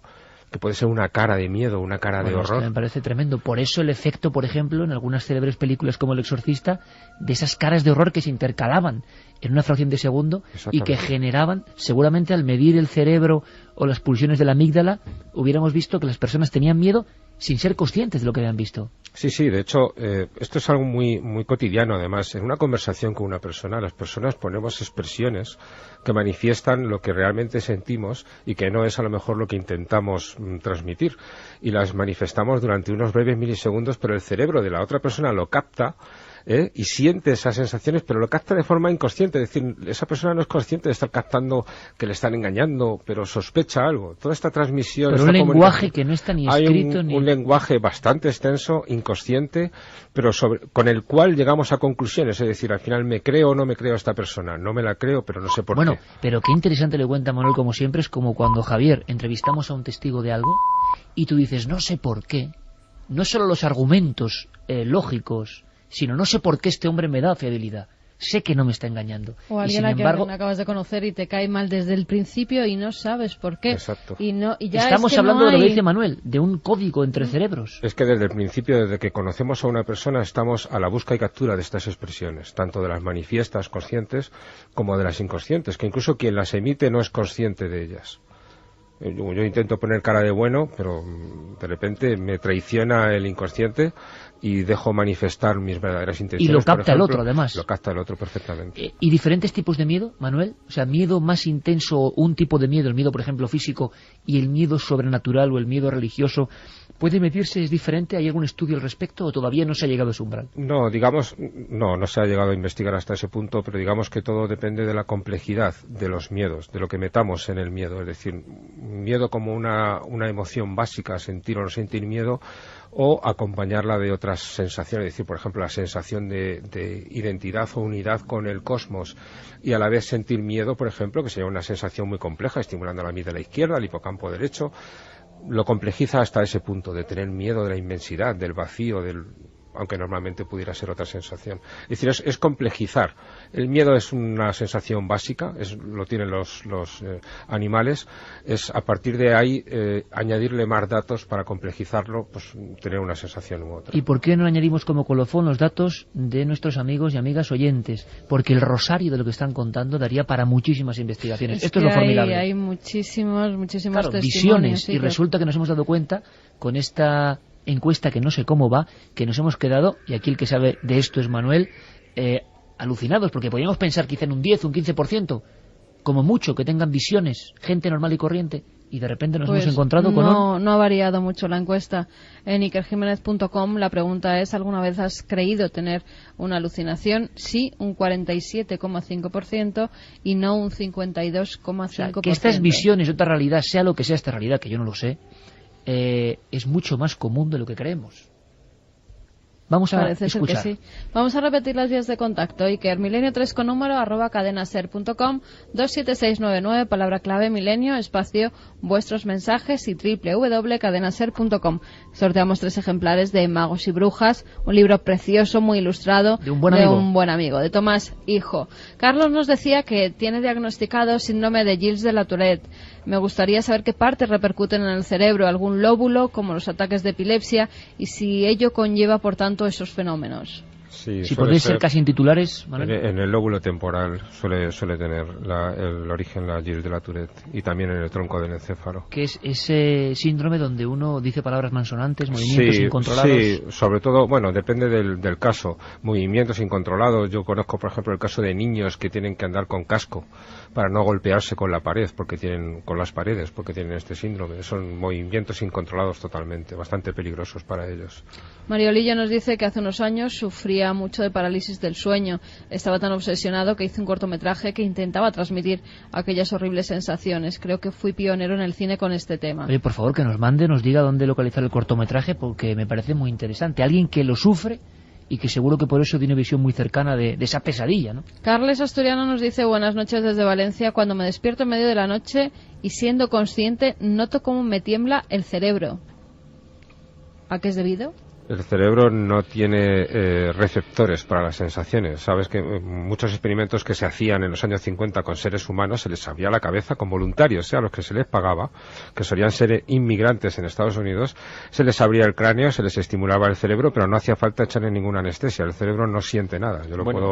Que puede ser una cara de miedo, una cara de horror. Es que me parece tremendo. Por eso el efecto, por ejemplo, en algunas célebres películas como El Exorcista, de esas caras de horror que se intercalaban en una fracción de segundo y que generaban, seguramente al medir el cerebro o las pulsiones de la amígdala, hubiéramos visto que las personas tenían miedo sin ser conscientes de lo que habían visto. Sí, de hecho, esto es algo muy, muy cotidiano, además. En una conversación con una persona, las personas ponemos expresiones que manifiestan lo que realmente sentimos y que no es a lo mejor lo que intentamos transmitir. Y las manifestamos durante unos breves milisegundos, pero el cerebro de la otra persona lo capta y siente esas sensaciones, pero lo capta de forma inconsciente. Es decir, esa persona no es consciente de estar captando que le están engañando, pero sospecha algo. Toda esta transmisión... Pero un lenguaje que no está ni escrito ni... un lenguaje bastante extenso, inconsciente, pero con el cual llegamos a conclusiones. Es decir, al final, ¿me creo o no me creo a esta persona? No me la creo, pero no sé por qué. Bueno, pero qué interesante le cuenta Manuel, como siempre, es como cuando, Javier, entrevistamos a un testigo de algo y tú dices, no sé por qué, no solo los argumentos lógicos, sino no sé por qué este hombre me da fiabilidad. Sé que no me está engañando. O alguien a quien acabas de conocer y te cae mal desde el principio y no sabes por qué. Exacto. Y ya estamos hablando de lo que dice Manuel, de un código entre cerebros. Es que desde el principio, desde que conocemos a una persona, estamos a la búsqueda y captura de estas expresiones, tanto de las manifiestas conscientes como de las inconscientes, que incluso quien las emite no es consciente de ellas. Yo intento poner cara de bueno, pero de repente me traiciona el inconsciente y dejo manifestar mis verdaderas intenciones. Y lo capta por ejemplo, el otro, además. Lo capta el otro perfectamente. ¿Y diferentes tipos de miedo, Manuel? O sea, miedo más intenso, un tipo de miedo, el miedo, por ejemplo, físico, y el miedo sobrenatural o el miedo religioso, ¿puede medirse? ¿Es diferente? ¿Hay algún estudio al respecto o todavía no se ha llegado a ese umbral? No, digamos, no se ha llegado a investigar hasta ese punto, pero digamos que todo depende de la complejidad de los miedos, de lo que metamos en el miedo. Es decir, miedo como una emoción básica, sentir o no sentir miedo, o acompañarla de otras sensaciones, es decir, por ejemplo, la sensación de identidad o unidad con el cosmos y a la vez sentir miedo, por ejemplo, que sería una sensación muy compleja, estimulando la amígdala izquierda, el hipocampo derecho, lo complejiza hasta ese punto de tener miedo de la inmensidad, del vacío, aunque normalmente pudiera ser otra sensación. Es decir, es complejizar. El miedo es una sensación básica, lo tienen los animales, es a partir de ahí añadirle más datos para complejizarlo, pues tener una sensación u otra. ¿Y por qué no añadimos como colofón los datos de nuestros amigos y amigas oyentes? Porque el rosario de lo que están contando daría para muchísimas investigaciones. Esto es lo formidable. Hay muchísimos claro, testimonios. Visiones, sí, y resulta que nos hemos dado cuenta con esta encuesta que no sé cómo va, que nos hemos quedado, y aquí el que sabe de esto es Manuel, alucinados, porque podríamos pensar quizá en un 10, un 15%, como mucho, que tengan visiones, gente normal y corriente, y de repente nos hemos encontrado con no ha variado mucho la encuesta. En ikerjimenez.com la pregunta es: ¿alguna vez has creído tener una alucinación? Sí, un 47,5%, y no un 52,5%. O sea, que estas visiones, otra realidad, sea lo que sea esta realidad, que yo no lo sé, es mucho más común de lo que creemos. Vamos a Parece escuchar. ser que sí. Vamos a repetir las vías de contacto. Iker, milenio3 con número @cadenaser.com, 27699, palabra clave milenio, espacio vuestros mensajes, y www.cadenaser.com. Sorteamos 3 ejemplares de Magos y Brujas, un libro precioso, muy ilustrado, de un buen amigo, de Tomás Hijo. Carlos nos decía que tiene diagnosticado síndrome de Gilles de la Tourette. Me gustaría saber qué partes repercuten en el cerebro, algún lóbulo, como los ataques de epilepsia, y si ello conlleva, por tanto, esos fenómenos. Sí, si podéis ser casi en titulares, ¿vale? En el lóbulo temporal suele tener el origen la Gilles de la Tourette, y también en el tronco del encéfalo. Que es ese síndrome donde uno dice palabras malsonantes, movimientos incontrolados. Sí, sobre todo, bueno, depende del caso. Movimientos incontrolados. Yo conozco, por ejemplo, el caso de niños que tienen que andar con casco para no golpearse con la pared, con las paredes, porque tienen este síndrome. Son movimientos incontrolados totalmente, bastante peligrosos para ellos. Mariolilla nos dice que hace unos años sufría mucho de parálisis del sueño. Estaba tan obsesionado que hizo un cortometraje que intentaba transmitir aquellas horribles sensaciones. Creo que fui pionero en el cine con este tema. Oye, por favor, que nos diga dónde localizar el cortometraje, porque me parece muy interesante. Alguien que lo sufre y que seguro que por eso tiene visión muy cercana de esa pesadilla, ¿no? Carles Asturiano nos dice: buenas noches desde Valencia. Cuando me despierto en medio de la noche y siendo consciente, noto cómo me tiembla el cerebro. ¿A qué es debido? El cerebro no tiene receptores para las sensaciones. Sabes que muchos experimentos que se hacían en los años 50 con seres humanos se les abría la cabeza con voluntarios, a los que se les pagaba, que solían ser inmigrantes en Estados Unidos, se les abría el cráneo, se les estimulaba el cerebro, pero no hacía falta echarle ninguna anestesia. El cerebro no siente nada.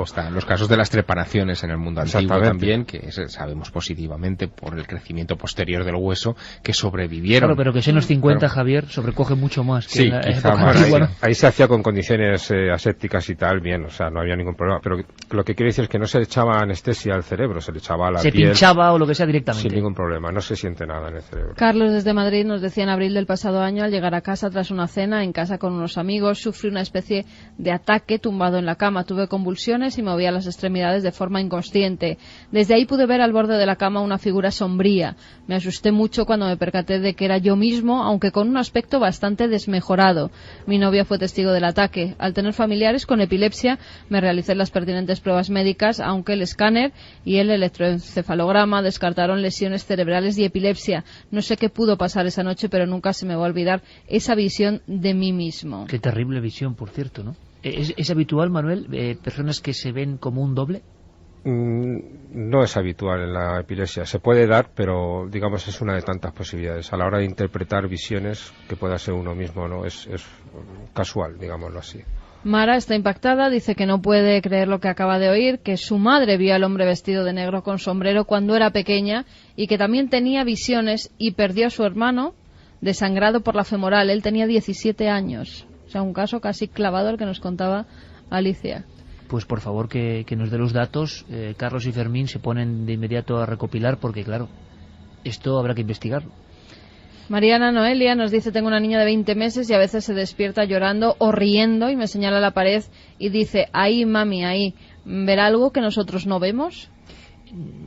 Están los casos de las trepanaciones en el mundo antiguo también, que sabemos positivamente por el crecimiento posterior del hueso que sobrevivieron. Claro, pero que en los 50, Javier, sobrecoge mucho más que en la época más. Ahí se hacía con condiciones asépticas y tal, bien, o sea, no había ningún problema. Pero lo que quiero decir es que no se le echaba anestesia al cerebro, se le echaba a la piel. Se pinchaba o lo que sea directamente. Sin ningún problema, no se siente nada en el cerebro. Carlos desde Madrid nos decía: en abril del pasado año, al llegar a casa tras una cena en casa con unos amigos, sufrí una especie de ataque tumbado en la cama. Tuve convulsiones y movía las extremidades de forma inconsciente. Desde ahí pude ver al borde de la cama una figura sombría. Me asusté mucho cuando me percaté de que era yo mismo, aunque con un aspecto bastante desmejorado. Mi novia fue testigo del ataque. Al tener familiares con epilepsia, me realicé las pertinentes pruebas médicas, aunque el escáner y el electroencefalograma descartaron lesiones cerebrales y epilepsia. No sé qué pudo pasar esa noche, pero nunca se me va a olvidar esa visión de mí mismo. Qué terrible visión, por cierto, ¿no? ¿Es habitual, Manuel, personas que se ven como un doble? No es habitual en la epilepsia. Se puede dar, pero digamos es una de tantas posibilidades. A la hora de interpretar visiones, que pueda ser uno mismo, no es casual, digámoslo así. Mara está impactada, dice que no puede creer lo que acaba de oír, que su madre vio al hombre vestido de negro con sombrero cuando era pequeña y que también tenía visiones y perdió a su hermano desangrado por la femoral. Él tenía 17 años. O sea, un caso casi clavado el que nos contaba Alicia. Pues por favor que nos dé los datos. Carlos y Fermín se ponen de inmediato a recopilar porque, claro, esto habrá que investigarlo. Mariana Noelia nos dice: tengo una niña de 20 meses y a veces se despierta llorando o riendo y me señala la pared y dice: ahí, mami, ahí. ¿Ver algo que nosotros no vemos?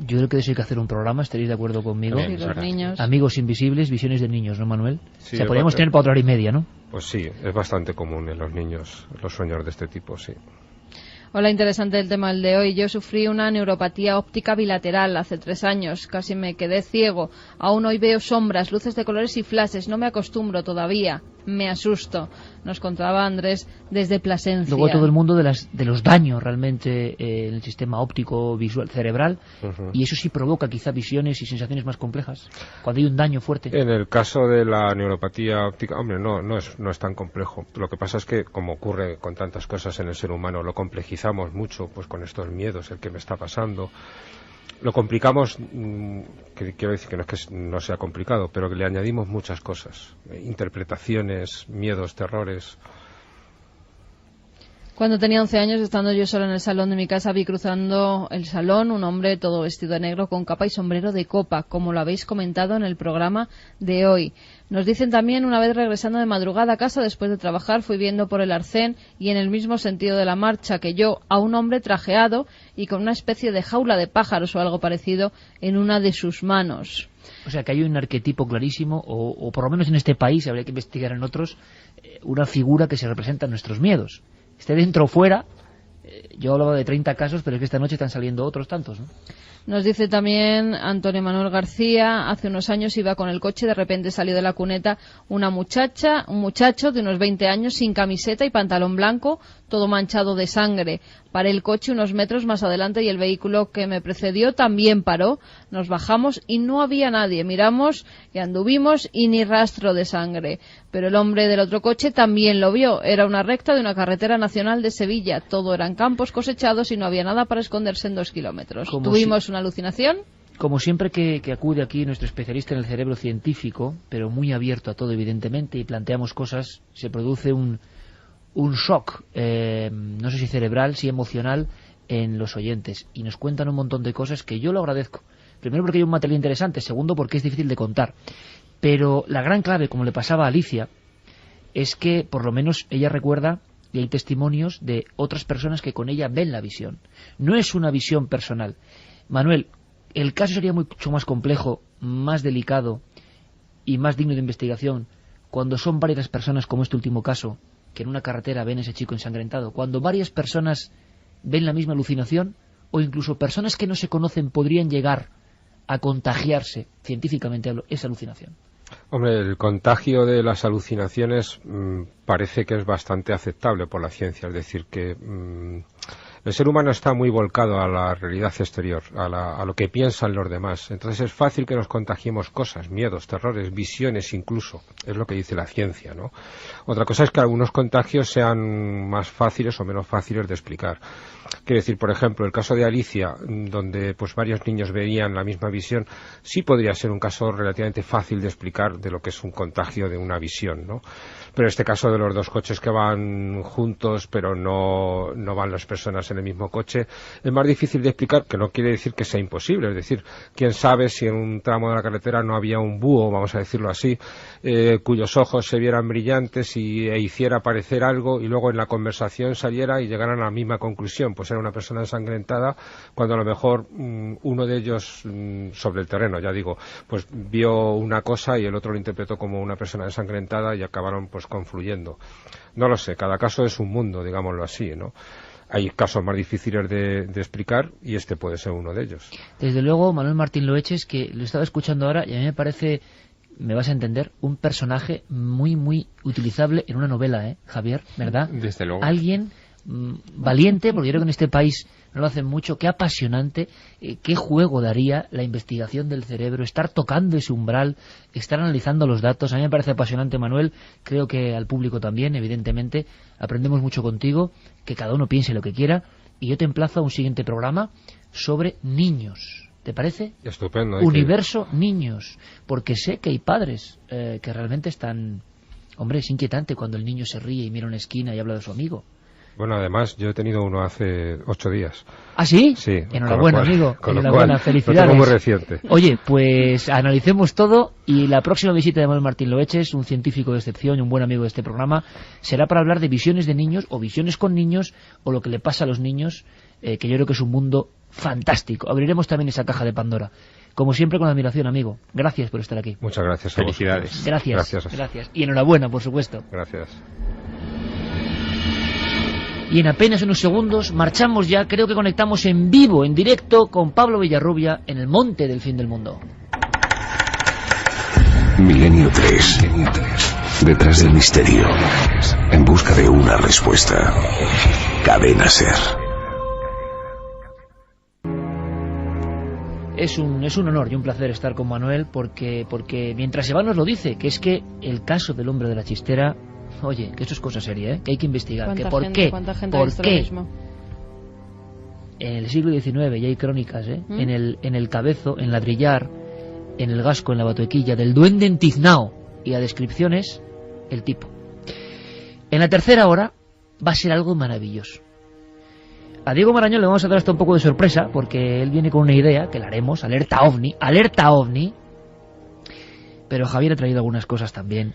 Yo creo que de eso hay que hacer un programa, ¿estaréis de acuerdo conmigo? Sí, los niños. Amigos invisibles, visiones de niños, ¿no, Manuel? Sí, o sea, podríamos tener para otra hora y media, ¿no? Pues sí, es bastante común en los niños los sueños de este tipo, sí. Hola, interesante el tema de hoy. Yo sufrí una neuropatía óptica bilateral hace 3 años. Casi me quedé ciego. Aún hoy veo sombras, luces de colores y flashes. No me acostumbro todavía. Me asusto. Nos contaba Andrés desde Plasencia. Luego todo el mundo de los daños realmente en el sistema óptico visual cerebral. Y eso sí provoca quizá visiones y sensaciones más complejas. Cuando hay un daño fuerte. En el caso de la neuropatía óptica, hombre, no es tan complejo. Lo que pasa es que, como ocurre con tantas cosas en el ser humano, lo complejizamos mucho, pues con estos miedos, el que me está pasando. Lo complicamos, quiero decir que no es que no sea complicado, pero que le añadimos muchas cosas, interpretaciones, miedos, terrores. Cuando tenía 11 años, estando yo solo en el salón de mi casa, vi cruzando el salón un hombre todo vestido de negro con capa y sombrero de copa, como lo habéis comentado en el programa de hoy. Nos dicen también: una vez regresando de madrugada a casa después de trabajar, fui viendo por el arcén y en el mismo sentido de la marcha que yo a un hombre trajeado y con una especie de jaula de pájaros o algo parecido en una de sus manos. O sea, que hay un arquetipo clarísimo, o por lo menos en este país, habría que investigar en otros, una figura que se representa en nuestros miedos. Esté dentro o fuera. Yo hablaba de 30 casos, pero es que esta noche están saliendo otros tantos, ¿no? Nos dice también Antonio Manuel García: hace unos años iba con el coche, de repente salió de la cuneta un muchacho de unos 20 años sin camiseta y pantalón blanco, todo manchado de sangre. Paré el coche unos metros más adelante y el vehículo que me precedió también paró. Nos bajamos y no había nadie. Miramos y anduvimos y ni rastro de sangre. Pero el hombre del otro coche también lo vio. Era una recta de una carretera nacional de Sevilla. Todo eran campos cosechados y no había nada para esconderse en 2 kilómetros. Tuvimos una alucinación. Como siempre que acude aquí nuestro especialista en el cerebro científico, pero muy abierto a todo evidentemente, y planteamos cosas, se produce un shock, no sé si cerebral, si emocional, en los oyentes, y nos cuentan un montón de cosas que yo lo agradezco. Primero porque hay un material interesante, segundo porque es difícil de contar. Pero la gran clave, como le pasaba a Alicia, es que por lo menos ella recuerda y hay testimonios de otras personas que con ella ven la visión. No es una visión personal. Manuel, el caso sería mucho más complejo, más delicado y más digno de investigación cuando son varias personas, como este último caso, que en una carretera ven a ese chico ensangrentado. Cuando varias personas ven la misma alucinación, o incluso personas que no se conocen podrían llegar a contagiarse, científicamente hablo, esa alucinación. Hombre, el contagio de las alucinaciones parece que es bastante aceptable por la ciencia, es decir, que el ser humano está muy volcado a la realidad exterior, a lo que piensan los demás. Entonces es fácil que nos contagiemos cosas, miedos, terrores, visiones incluso. Es lo que dice la ciencia, ¿no? Otra cosa es que algunos contagios sean más fáciles o menos fáciles de explicar. Quiero decir, por ejemplo, el caso de Alicia, donde pues varios niños veían la misma visión, sí podría ser un caso relativamente fácil de explicar de lo que es un contagio de una visión, ¿no? Pero este caso de los 2 coches que van juntos, pero no van las personas en el mismo coche, es más difícil de explicar, que no quiere decir que sea imposible. Es decir, quién sabe si en un tramo de la carretera no había un búho, vamos a decirlo así, cuyos ojos se vieran brillantes e hiciera parecer algo, y luego en la conversación saliera y llegaran a la misma conclusión, pues era una persona ensangrentada, cuando a lo mejor uno de ellos sobre el terreno, ya digo, pues vio una cosa y el otro lo interpretó como una persona ensangrentada y acabaron pues confluyendo. No lo sé, cada caso es un mundo, digámoslo así, ¿no? Hay casos más difíciles de explicar y este puede ser uno de ellos. Desde luego, Manuel Martín Loeches, que lo estaba escuchando ahora y a mí me parece, me vas a entender, un personaje muy, muy utilizable en una novela, Javier, ¿verdad? Desde luego. Alguien valiente, porque yo creo que en este país no lo hacen mucho. Qué apasionante, qué juego daría la investigación del cerebro, estar tocando ese umbral, estar analizando los datos. A mí me parece apasionante, Manuel, creo que al público también, evidentemente. Aprendemos mucho contigo, que cada uno piense lo que quiera, y yo te emplazo a un siguiente programa sobre niños. ¿Te parece? Estupendo. Universo niños, porque sé que hay padres que realmente están... Hombre, es inquietante cuando el niño se ríe y mira una esquina y habla de su amigo. Bueno, además, yo he tenido uno hace 8 días. ¿Ah, sí? Sí. Enhorabuena, amigo. Enhorabuena, felicidades. Lo tengo muy reciente. Oye, pues analicemos todo, y la próxima visita de Manuel Martín Loeches, un científico de excepción y un buen amigo de este programa, será para hablar de visiones de niños, o visiones con niños, o lo que le pasa a los niños, que yo creo que es un mundo fantástico. Abriremos también esa caja de Pandora. Como siempre, con admiración, amigo. Gracias por estar aquí. Muchas gracias. Felicidades. Gracias. Y enhorabuena, por supuesto. Gracias. Y en apenas unos segundos marchamos ya. Creo que conectamos en vivo, en directo, con Pablo Villarrubia en el monte del fin del mundo. Milenio 3. Detrás del misterio. En busca de una respuesta. Cadena SER. Es un honor y un placer estar con Manuel, porque mientras se va nos lo dice, que es que el caso del hombre de la chistera, oye, que esto es cosa seria, que hay que investigar, que por qué, en el siglo XIX ya hay crónicas, en el Cabezo, en Ladrillar, en el Gasco, en la Batuequilla, del duende en Tiznao, y la descripción es el tipo. En la tercera hora va a ser algo maravilloso. A Diego Marañón le vamos a dar hasta un poco de sorpresa, porque él viene con una idea, que la haremos, alerta ovni, pero Javier ha traído algunas cosas también.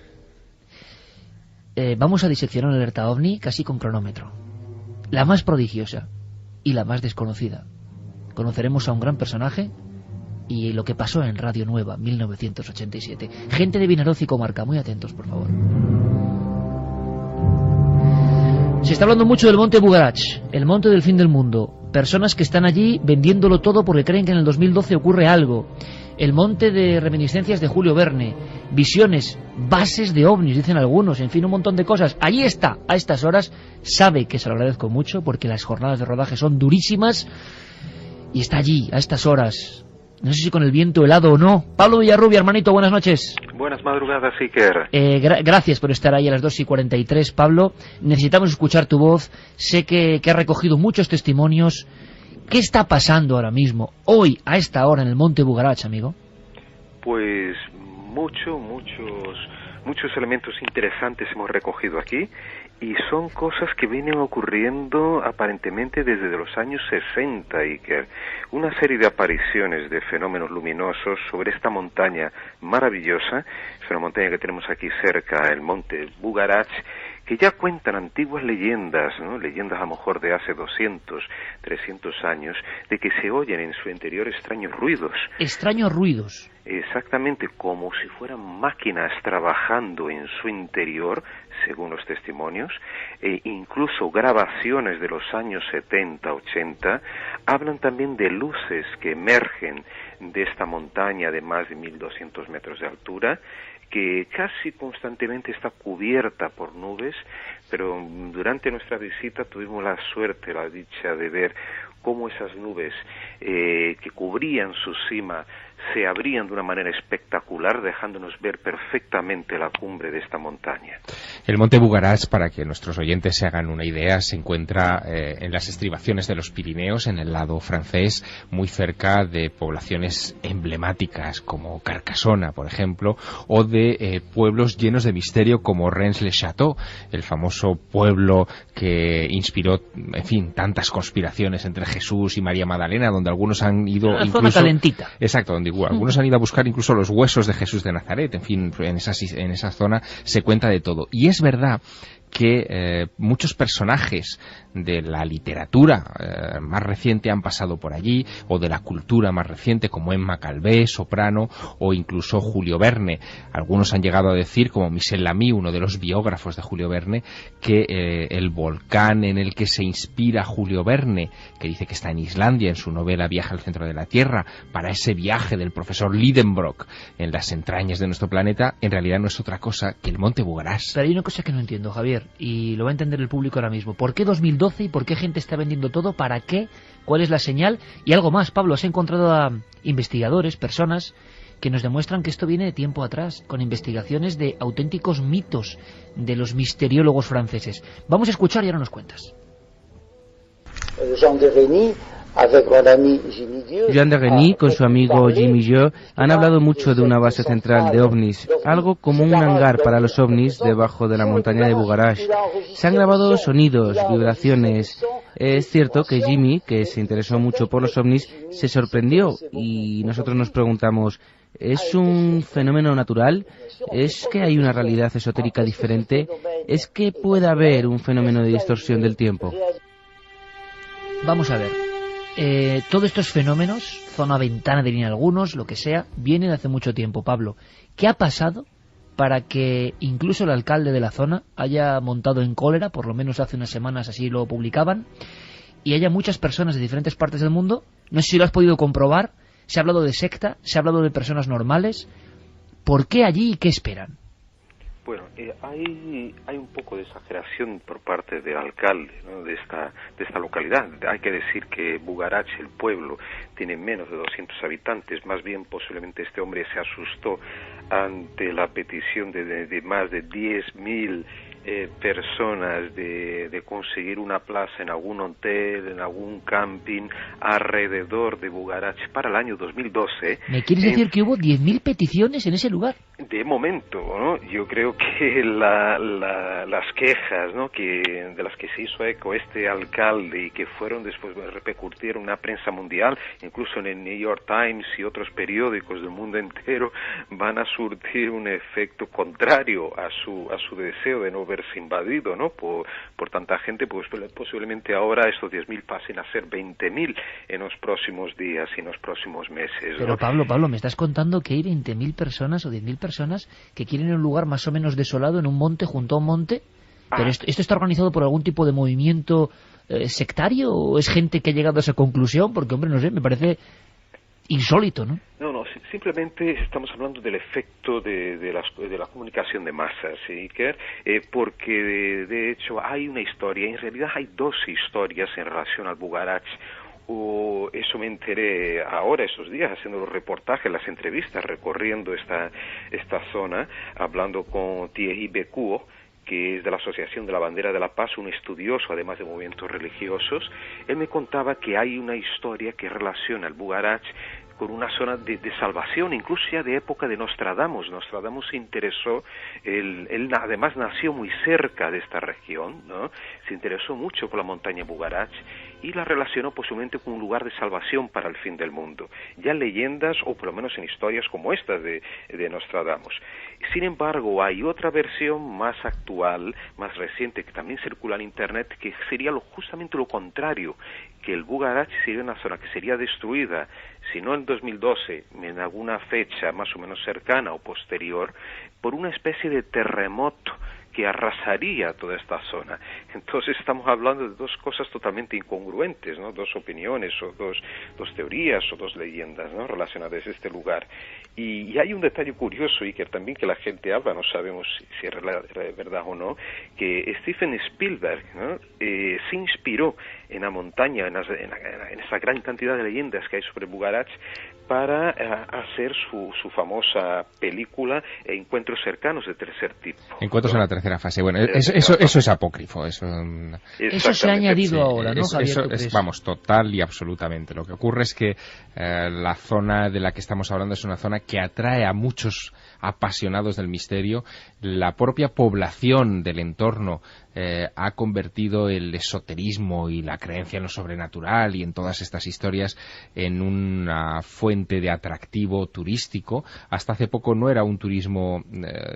Vamos a diseccionar una alerta ovni casi con cronómetro, la más prodigiosa y la más desconocida. Conoceremos a un gran personaje y lo que pasó en Radio Nueva 1987. Gente de Vinaroz y comarca, muy atentos, por favor. Se está hablando mucho del monte Bugarach, el monte del fin del mundo. Personas que están allí vendiéndolo todo porque creen que en el 2012 ocurre algo. El monte de reminiscencias de Julio Verne, visiones, bases de ovnis, dicen algunos, en fin, un montón de cosas. Allí está, a estas horas. Sabe que se lo agradezco mucho porque las jornadas de rodaje son durísimas, y está allí, a estas horas. No sé si con el viento helado o no. Pablo Villarrubia, hermanito, buenas noches. Buenas madrugadas, Iker. Gracias por estar ahí a las 2:43, Pablo. Necesitamos escuchar tu voz. Sé que has recogido muchos testimonios. ¿Qué está pasando ahora mismo, hoy, a esta hora, en el monte Bugarach, amigo? Pues muchos elementos interesantes hemos recogido aquí, y son cosas que vienen ocurriendo aparentemente desde los años 60, Iker. Una serie de apariciones de fenómenos luminosos sobre esta montaña maravillosa. Es una montaña que tenemos aquí cerca, el monte Bugarach, que ya cuentan antiguas leyendas, ¿no? Leyendas a lo mejor de hace 200, 300 años, de que se oyen en su interior extraños ruidos. ¿Extraños ruidos? Exactamente, como si fueran máquinas trabajando en su interior, según los testimonios, e incluso grabaciones de los años 70, 80, hablan también de luces que emergen de esta montaña de más de 1.200 metros de altura, que casi constantemente está cubierta por nubes, pero durante nuestra visita tuvimos la suerte, la dicha de ver cómo esas nubes que cubrían su cima se abrían de una manera espectacular, dejándonos ver perfectamente la cumbre de esta montaña. El monte Bugarach, para que nuestros oyentes se hagan una idea, se encuentra en las estribaciones de los Pirineos, en el lado francés, muy cerca de poblaciones emblemáticas como Carcassona, por ejemplo, o de pueblos llenos de misterio como Rennes-le-Château, el famoso pueblo que inspiró, en fin, tantas conspiraciones entre Jesús y María Magdalena, donde algunos han ido una incluso... zona calentita. Exacto, donde algunos han ido a buscar incluso los huesos de Jesús de Nazaret. En fin, en esa zona se cuenta de todo. Y es verdad que muchos personajes de la literatura más reciente han pasado por allí, o de la cultura más reciente, como Emma Calvé, soprano, o incluso Julio Verne. Algunos han llegado a decir, como Michel Lamy, uno de los biógrafos de Julio Verne, que el volcán en el que se inspira Julio Verne, que dice que está en Islandia, en su novela Viaje al centro de la Tierra, para ese viaje del profesor Lidenbrock en las entrañas de nuestro planeta, en realidad no es otra cosa que el monte Bugarach. Pero hay una cosa que no entiendo, Javier. Iker, y lo va a entender el público ahora mismo. ¿Por qué 2012 y por qué gente está vendiendo todo? ¿Para qué? ¿Cuál es la señal? Y algo más, Pablo, has encontrado a investigadores, personas que nos demuestran que esto viene de tiempo atrás, con investigaciones de auténticos mitos de los misteriólogos franceses. Vamos a escuchar y ahora nos cuentas. Jean de Reny con su amigo Jimmy Joe han hablado mucho de una base central de ovnis, algo como un hangar para los ovnis debajo de la montaña de Bugarache. Se han grabado sonidos, vibraciones. Es cierto que Jimmy, que se interesó mucho por los ovnis, se sorprendió y nosotros nos preguntamos, ¿es un fenómeno natural? ¿Es que hay una realidad esotérica diferente? ¿Es que puede haber un fenómeno de distorsión del tiempo? Vamos a ver. Todos estos fenómenos, zona ventana dirían algunos, lo que sea, vienen de hace mucho tiempo, Pablo. ¿Qué ha pasado para que incluso el alcalde de la zona haya montado en cólera, por lo menos hace unas semanas así lo publicaban, y haya muchas personas de diferentes partes del mundo? No sé si lo has podido comprobar. Se ha hablado de secta, se ha hablado de personas normales. ¿Por qué allí y qué esperan? Bueno, hay un poco de exageración por parte del alcalde, ¿no?, de esta localidad. Hay que decir que Bugarache, el pueblo, tiene menos de 200 habitantes. Más bien, posiblemente este hombre se asustó ante la petición de más de 10.000 personas de conseguir una plaza en algún hotel, en algún camping alrededor de Bugarache para el año 2012. ¿Me quieres decir que hubo 10.000 peticiones en ese lugar? De momento, ¿no? Yo creo que las quejas, ¿no?, de las que se hizo eco este alcalde y que fueron después repercutieron en una prensa mundial, incluso en el New York Times y otros periódicos del mundo entero, van a surtir un efecto contrario a su deseo de no verse invadido, ¿no?, por tanta gente. Pues posiblemente ahora estos 10.000 pasen a ser 20.000 en los próximos días y en los próximos meses, ¿no? Pero Pablo, me estás contando que hay 20.000 personas o 10.000 personas que quieren un lugar más o menos desolado en un monte, junto a un monte. ¿Pero esto está organizado por algún tipo de movimiento sectario o es gente que ha llegado a esa conclusión? Porque, hombre, no sé, me parece insólito, ¿no? No, simplemente estamos hablando del efecto de la comunicación de masas, ¿sí, Iker? Porque de hecho hay una historia, en realidad hay dos historias en relación al Bugarache. Eso me enteré ahora, esos días, haciendo los reportajes, las entrevistas, recorriendo esta zona, hablando con Thierry Becuo, que es de la Asociación de la Bandera de la Paz, un estudioso además de movimientos religiosos. Él me contaba que hay una historia que relaciona el Bugarache con una zona de salvación, incluso ya de época de Nostradamus. Nostradamus se interesó, él además nació muy cerca de esta región, ¿no? Se interesó mucho por la montaña Bugarache y la relacionó posiblemente con un lugar de salvación para el fin del mundo. Ya en leyendas, o por lo menos en historias como estas de Nostradamus. Sin embargo, hay otra versión más actual, más reciente, que también circula en Internet, que sería justamente lo contrario, que el Bugarache sería una zona que sería destruida, si no en 2012, en alguna fecha más o menos cercana o posterior, por una especie de terremoto que arrasaría toda esta zona. Entonces estamos hablando de dos cosas totalmente incongruentes, ¿no? Dos opiniones o dos teorías o dos leyendas, ¿no?, relacionadas a este lugar. Y hay un detalle curioso, y que también que la gente habla, no sabemos si es verdad o no, que Steven Spielberg, ¿no?, se inspiró en la montaña, en esa gran cantidad de leyendas que hay sobre Bugarache, para hacer su famosa película Encuentros cercanos de tercer tipo. Encuentros en la tercera fase. Bueno, eso es apócrifo. Eso se ha añadido ahora, ¿no, Javier? Eso es, vamos, total y absolutamente. Lo que ocurre es que la zona de la que estamos hablando es una zona que atrae a muchos apasionados del misterio. La propia población del entorno ha convertido el esoterismo y la creencia en lo sobrenatural y en todas estas historias en una fuente de atractivo turístico. Hasta hace poco no era un turismo,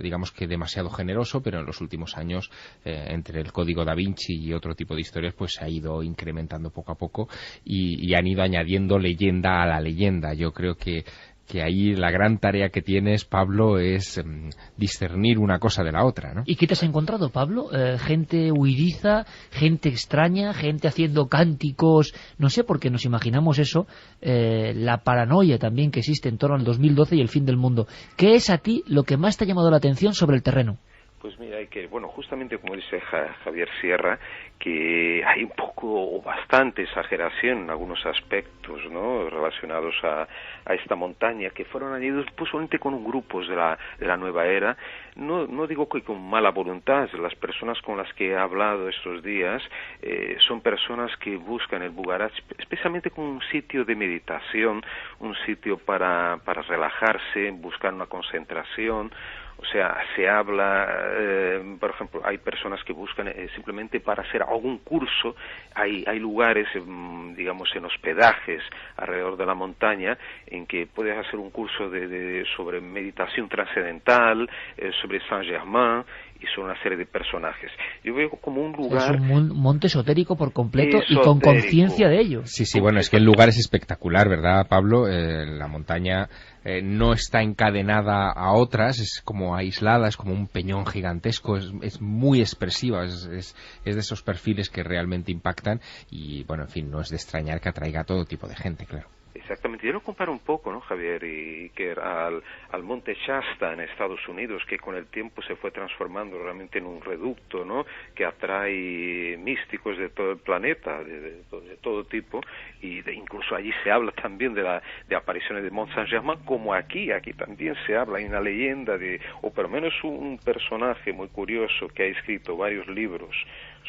digamos que demasiado generoso, pero en los últimos años, entre el Código Da Vinci y otro tipo de historias, pues se ha ido incrementando poco a poco y han ido añadiendo leyenda a la leyenda. Yo creo que ahí la gran tarea que tienes, Pablo, es discernir una cosa de la otra, ¿no? ¿Y qué te has encontrado, Pablo? Gente huidiza, gente extraña, gente haciendo cánticos, no sé, porque nos imaginamos eso, la paranoia también que existe en torno al 2012 y el fin del mundo. ¿Qué es a ti lo que más te ha llamado la atención sobre el terreno? Pues mira, hay que, bueno, justamente como dice Javier Sierra, que hay un poco o bastante exageración en algunos aspectos, ¿no?, relacionados a esta montaña, que fueron añadidos pues solamente con un grupo de la nueva era. No digo que con mala voluntad. Las personas con las que he hablado estos días son personas que buscan el Bugarach especialmente como un sitio de meditación, un sitio para relajarse, buscar una concentración. O sea, se habla, por ejemplo, hay personas que buscan simplemente para hacer algún curso. Hay lugares, digamos, en hospedajes alrededor de la montaña en que puedes hacer un curso sobre meditación trascendental, sobre Saint-Germain y sobre una serie de personajes. Yo veo como un lugar... Es un monte esotérico por completo y con conciencia de ello. Sí, bueno, es que el lugar es espectacular, ¿verdad, Pablo? La montaña no está encadenada a otras, es como aislada, es como un peñón gigantesco, es muy expresiva, es de esos perfiles que realmente impactan y, bueno, en fin, no es de extrañar que atraiga a todo tipo de gente, claro. Exactamente. Yo lo comparo un poco, ¿no, Javier? Y que al monte Shasta en Estados Unidos, que con el tiempo se fue transformando realmente en un reducto, ¿no?, que atrae místicos de todo el planeta, de todo tipo, y incluso allí se habla también de apariciones de Mont Saint-Germain, como aquí también se habla. Hay una leyenda o por lo menos un personaje muy curioso que ha escrito varios libros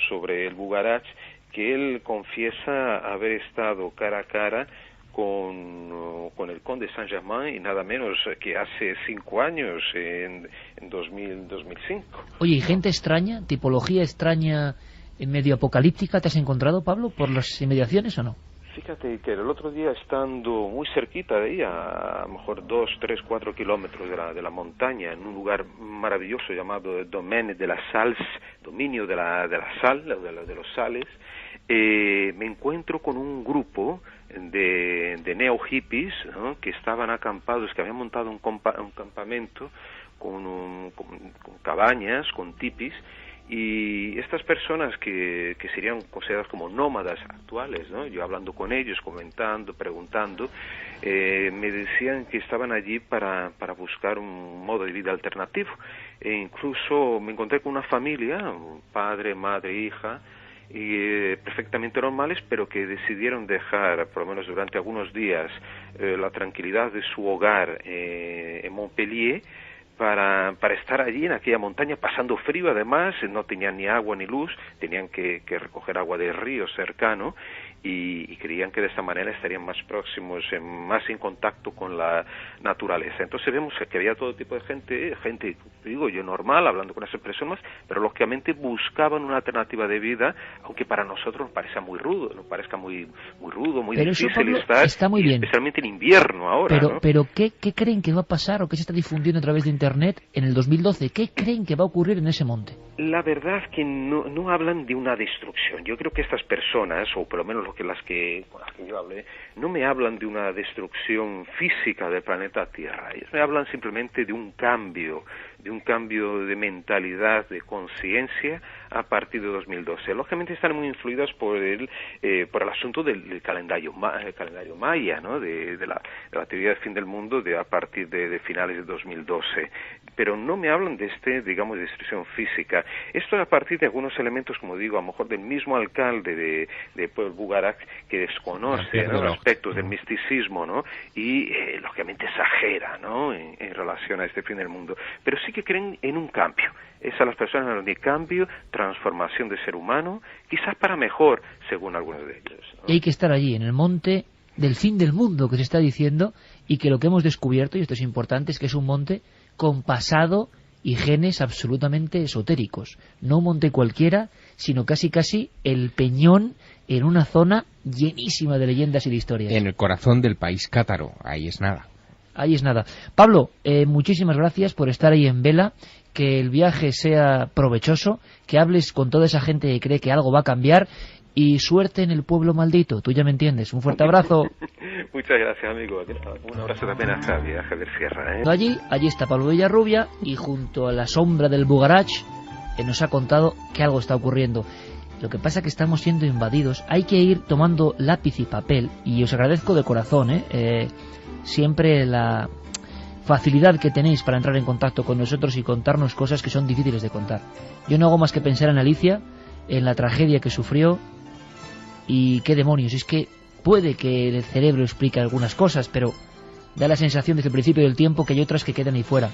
sobre el Bugarach, que él confiesa haber estado cara a cara con el conde Saint-Germain y nada menos que hace 5 años, en 2005. Oye, ¿y gente extraña, tipología extraña, medio apocalíptica, te has encontrado, Pablo, por las inmediaciones o no? Fíjate que el otro día, estando muy cerquita de ella, a lo mejor 2, 3, 4 kilómetros de la montaña, en un lugar maravilloso llamado Domaine de la Sals, dominio de la sal, de los sales, me encuentro con un grupo de neo-hippies, ¿no?, que estaban acampados, que habían montado un campamento con cabañas, con tipis, y estas personas que serían consideradas como nómadas actuales, ¿no?, yo hablando con ellos, comentando, preguntando, me decían que estaban allí para buscar un modo de vida alternativo. E incluso me encontré con una familia, un padre, madre, hija, y perfectamente normales, pero que decidieron dejar, por lo menos durante algunos días, la tranquilidad de su hogar en Montpellier para estar allí en aquella montaña pasando frío. Además no tenían ni agua ni luz, tenían que recoger agua del río cercano y creían que de esta manera estarían más próximos, más en contacto con la naturaleza. Entonces vemos que había todo tipo de gente, digo yo, normal, hablando con esas personas, pero lógicamente buscaban una alternativa de vida, aunque para nosotros nos parezca muy rudo, muy pero difícil eso, Pablo, estar, está muy bien. especialmente en invierno ahora. Pero ¿qué creen que va a pasar o qué se está difundiendo a través de Internet en el 2012? ¿Qué creen que va a ocurrir en ese monte? La verdad es que no hablan de una destrucción. Yo creo que estas personas, o por lo menos con las que yo hablé, no me hablan de una destrucción física del planeta Tierra. Ellos me hablan simplemente de un cambio de mentalidad, de conciencia a partir de 2012. Lógicamente están muy influidas por el asunto del calendario maya, ¿no?, de la teoría del fin del mundo a partir de finales de 2012. Pero no me hablan de digamos, destrucción física. Esto a partir de algunos elementos, como digo, a lo mejor del mismo alcalde de Bugarach, que desconoce, ¿no?, los aspectos del misticismo, ¿no?, y lógicamente exagera, ¿no?, en relación a este fin del mundo. Pero sí que creen en un cambio. Es a las personas hablan de cambio, transformación del ser humano, quizás para mejor, según algunos de ellos, ¿no? Y hay que estar allí, en el monte del fin del mundo, que se está diciendo, y que lo que hemos descubierto, y esto es importante, es que es un monte con pasado y genes absolutamente esotéricos. No un monte cualquiera, sino casi el peñón en una zona llenísima de leyendas y de historias. En el corazón del país cátaro, ahí es nada. Ahí es nada. Pablo, muchísimas gracias por estar ahí en vela, que el viaje sea provechoso, que hables con toda esa gente que cree que algo va a cambiar, y suerte en el pueblo maldito, tú ya me entiendes. Un fuerte abrazo. Muchas gracias, amigo. Un abrazo también a Javier Sierra, ¿eh? Allí está Pablo Villarrubia, y junto a la sombra del Bugarach nos ha contado que algo está ocurriendo. Lo que pasa es que estamos siendo invadidos. Hay que ir tomando lápiz y papel, y os agradezco de corazón, siempre facilidad que tenéis para entrar en contacto con nosotros y contarnos cosas que son difíciles de contar. Yo no hago más que pensar en Alicia, en la tragedia que sufrió, y qué demonios, es que puede que el cerebro explique algunas cosas, pero da la sensación desde el principio del tiempo que hay otras que quedan ahí fuera.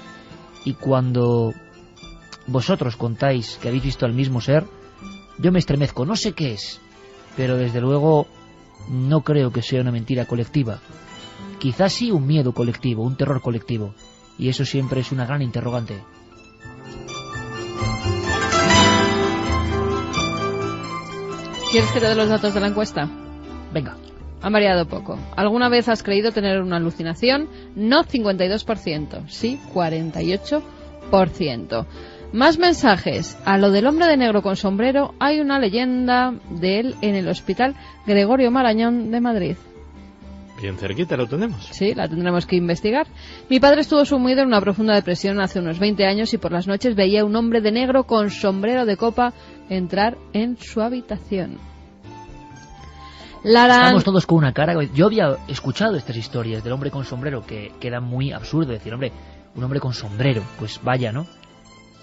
Y cuando vosotros contáis que habéis visto al mismo ser, yo me estremezco, no sé qué es, pero desde luego no creo que sea una mentira colectiva. Quizás sí un miedo colectivo, un terror colectivo, y eso siempre es una gran interrogante. ¿Quieres que te dé los datos de la encuesta? Venga. Ha variado poco. ¿Alguna vez has creído tener una alucinación? No 52%, sí 48%. Más mensajes. A lo del hombre de negro con sombrero hay una leyenda de él en el Hospital Gregorio Marañón de Madrid. Bien cerquita lo tenemos. Sí, la tendremos que investigar. Mi padre estuvo sumido en una profunda depresión hace unos 20 años y por las noches veía a un hombre de negro con sombrero de copa entrar en su habitación. Estamos todos con una cara. Yo había escuchado estas historias del hombre con sombrero que queda muy absurdo decir, hombre, un hombre con sombrero, pues vaya, ¿no?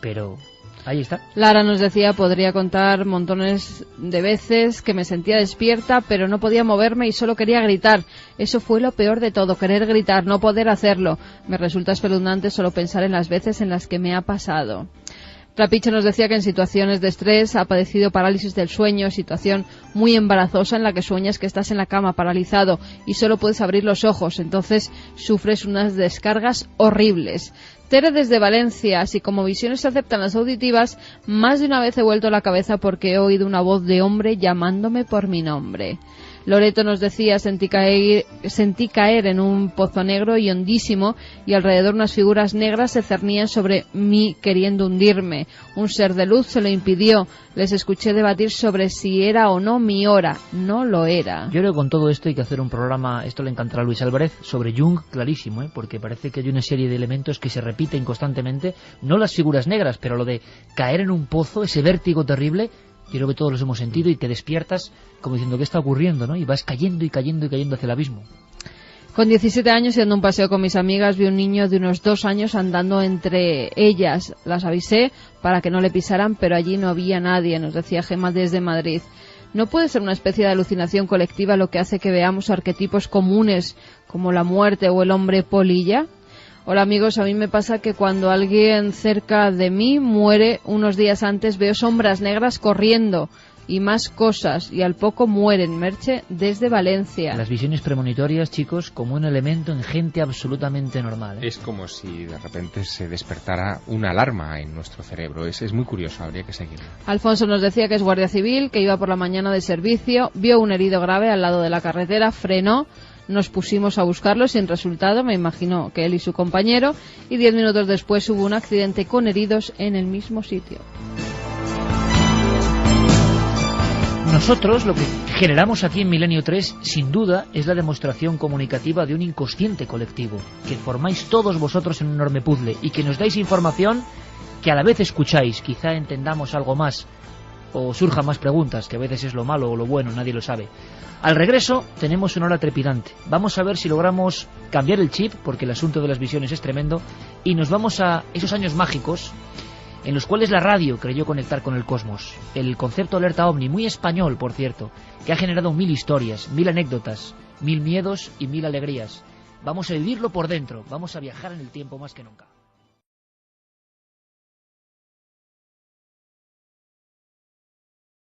Pero ahí está. Lara nos decía, podría contar montones de veces que me sentía despierta, pero no podía moverme y solo quería gritar. Eso fue lo peor de todo, querer gritar, no poder hacerlo. Me resulta espeluznante solo pensar en las veces en las que me ha pasado. Trapiche nos decía que en situaciones de estrés ha padecido parálisis del sueño, situación muy embarazosa en la que sueñas que estás en la cama paralizado y solo puedes abrir los ojos, entonces sufres unas descargas horribles. Tere desde Valencia, así como visiones se aceptan las auditivas, más de una vez he vuelto la cabeza porque he oído una voz de hombre llamándome por mi nombre. Loreto nos decía, sentí caer en un pozo negro y hondísimo y alrededor unas figuras negras se cernían sobre mí queriendo hundirme. Un ser de luz se lo impidió. Les escuché debatir sobre si era o no mi hora. No lo era. Yo creo que con todo esto hay que hacer un programa, esto le encantará a Luis Álvarez, sobre Jung, clarísimo, porque parece que hay una serie de elementos que se repiten constantemente, no las figuras negras, pero lo de caer en un pozo, ese vértigo terrible. Yo creo que todos los hemos sentido y te despiertas como diciendo ¿qué está ocurriendo? ¿No? Y vas cayendo y cayendo y cayendo hacia el abismo. Con 17 años y dando un paseo con mis amigas vi un niño de unos 2 años andando entre ellas. Las avisé para que no le pisaran, pero allí no había nadie, nos decía Gemma desde Madrid. ¿No puede ser una especie de alucinación colectiva lo que hace que veamos arquetipos comunes como la muerte o el hombre polilla? Hola amigos, a mí me pasa que cuando alguien cerca de mí muere, unos días antes veo sombras negras corriendo y más cosas, y al poco mueren. Merche desde Valencia. Las visiones premonitorias, chicos, como un elemento en gente absolutamente normal, ¿eh? Es como si de repente se despertara una alarma en nuestro cerebro. Es muy curioso, habría que seguirlo. Alfonso nos decía que es guardia civil, que iba por la mañana de servicio, vio un herido grave al lado de la carretera, frenó. Nos pusimos a buscarlo sin resultado, me imagino que él y su compañero, y 10 minutos después hubo un accidente con heridos en el mismo sitio. Nosotros lo que generamos aquí en Milenio 3, sin duda, es la demostración comunicativa de un inconsciente colectivo, que formáis todos vosotros en un enorme puzzle y que nos dais información que a la vez escucháis, quizá entendamos algo más o surjan más preguntas, que a veces es lo malo o lo bueno, nadie lo sabe. Al regreso tenemos una hora trepidante. Vamos a ver si logramos cambiar el chip, porque el asunto de las visiones es tremendo, y nos vamos a esos años mágicos en los cuales la radio creyó conectar con el cosmos. El concepto alerta ovni, muy español, por cierto, que ha generado 1000 historias, 1000 anécdotas, 1000 miedos y 1000 alegrías. Vamos a vivirlo por dentro, vamos a viajar en el tiempo más que nunca.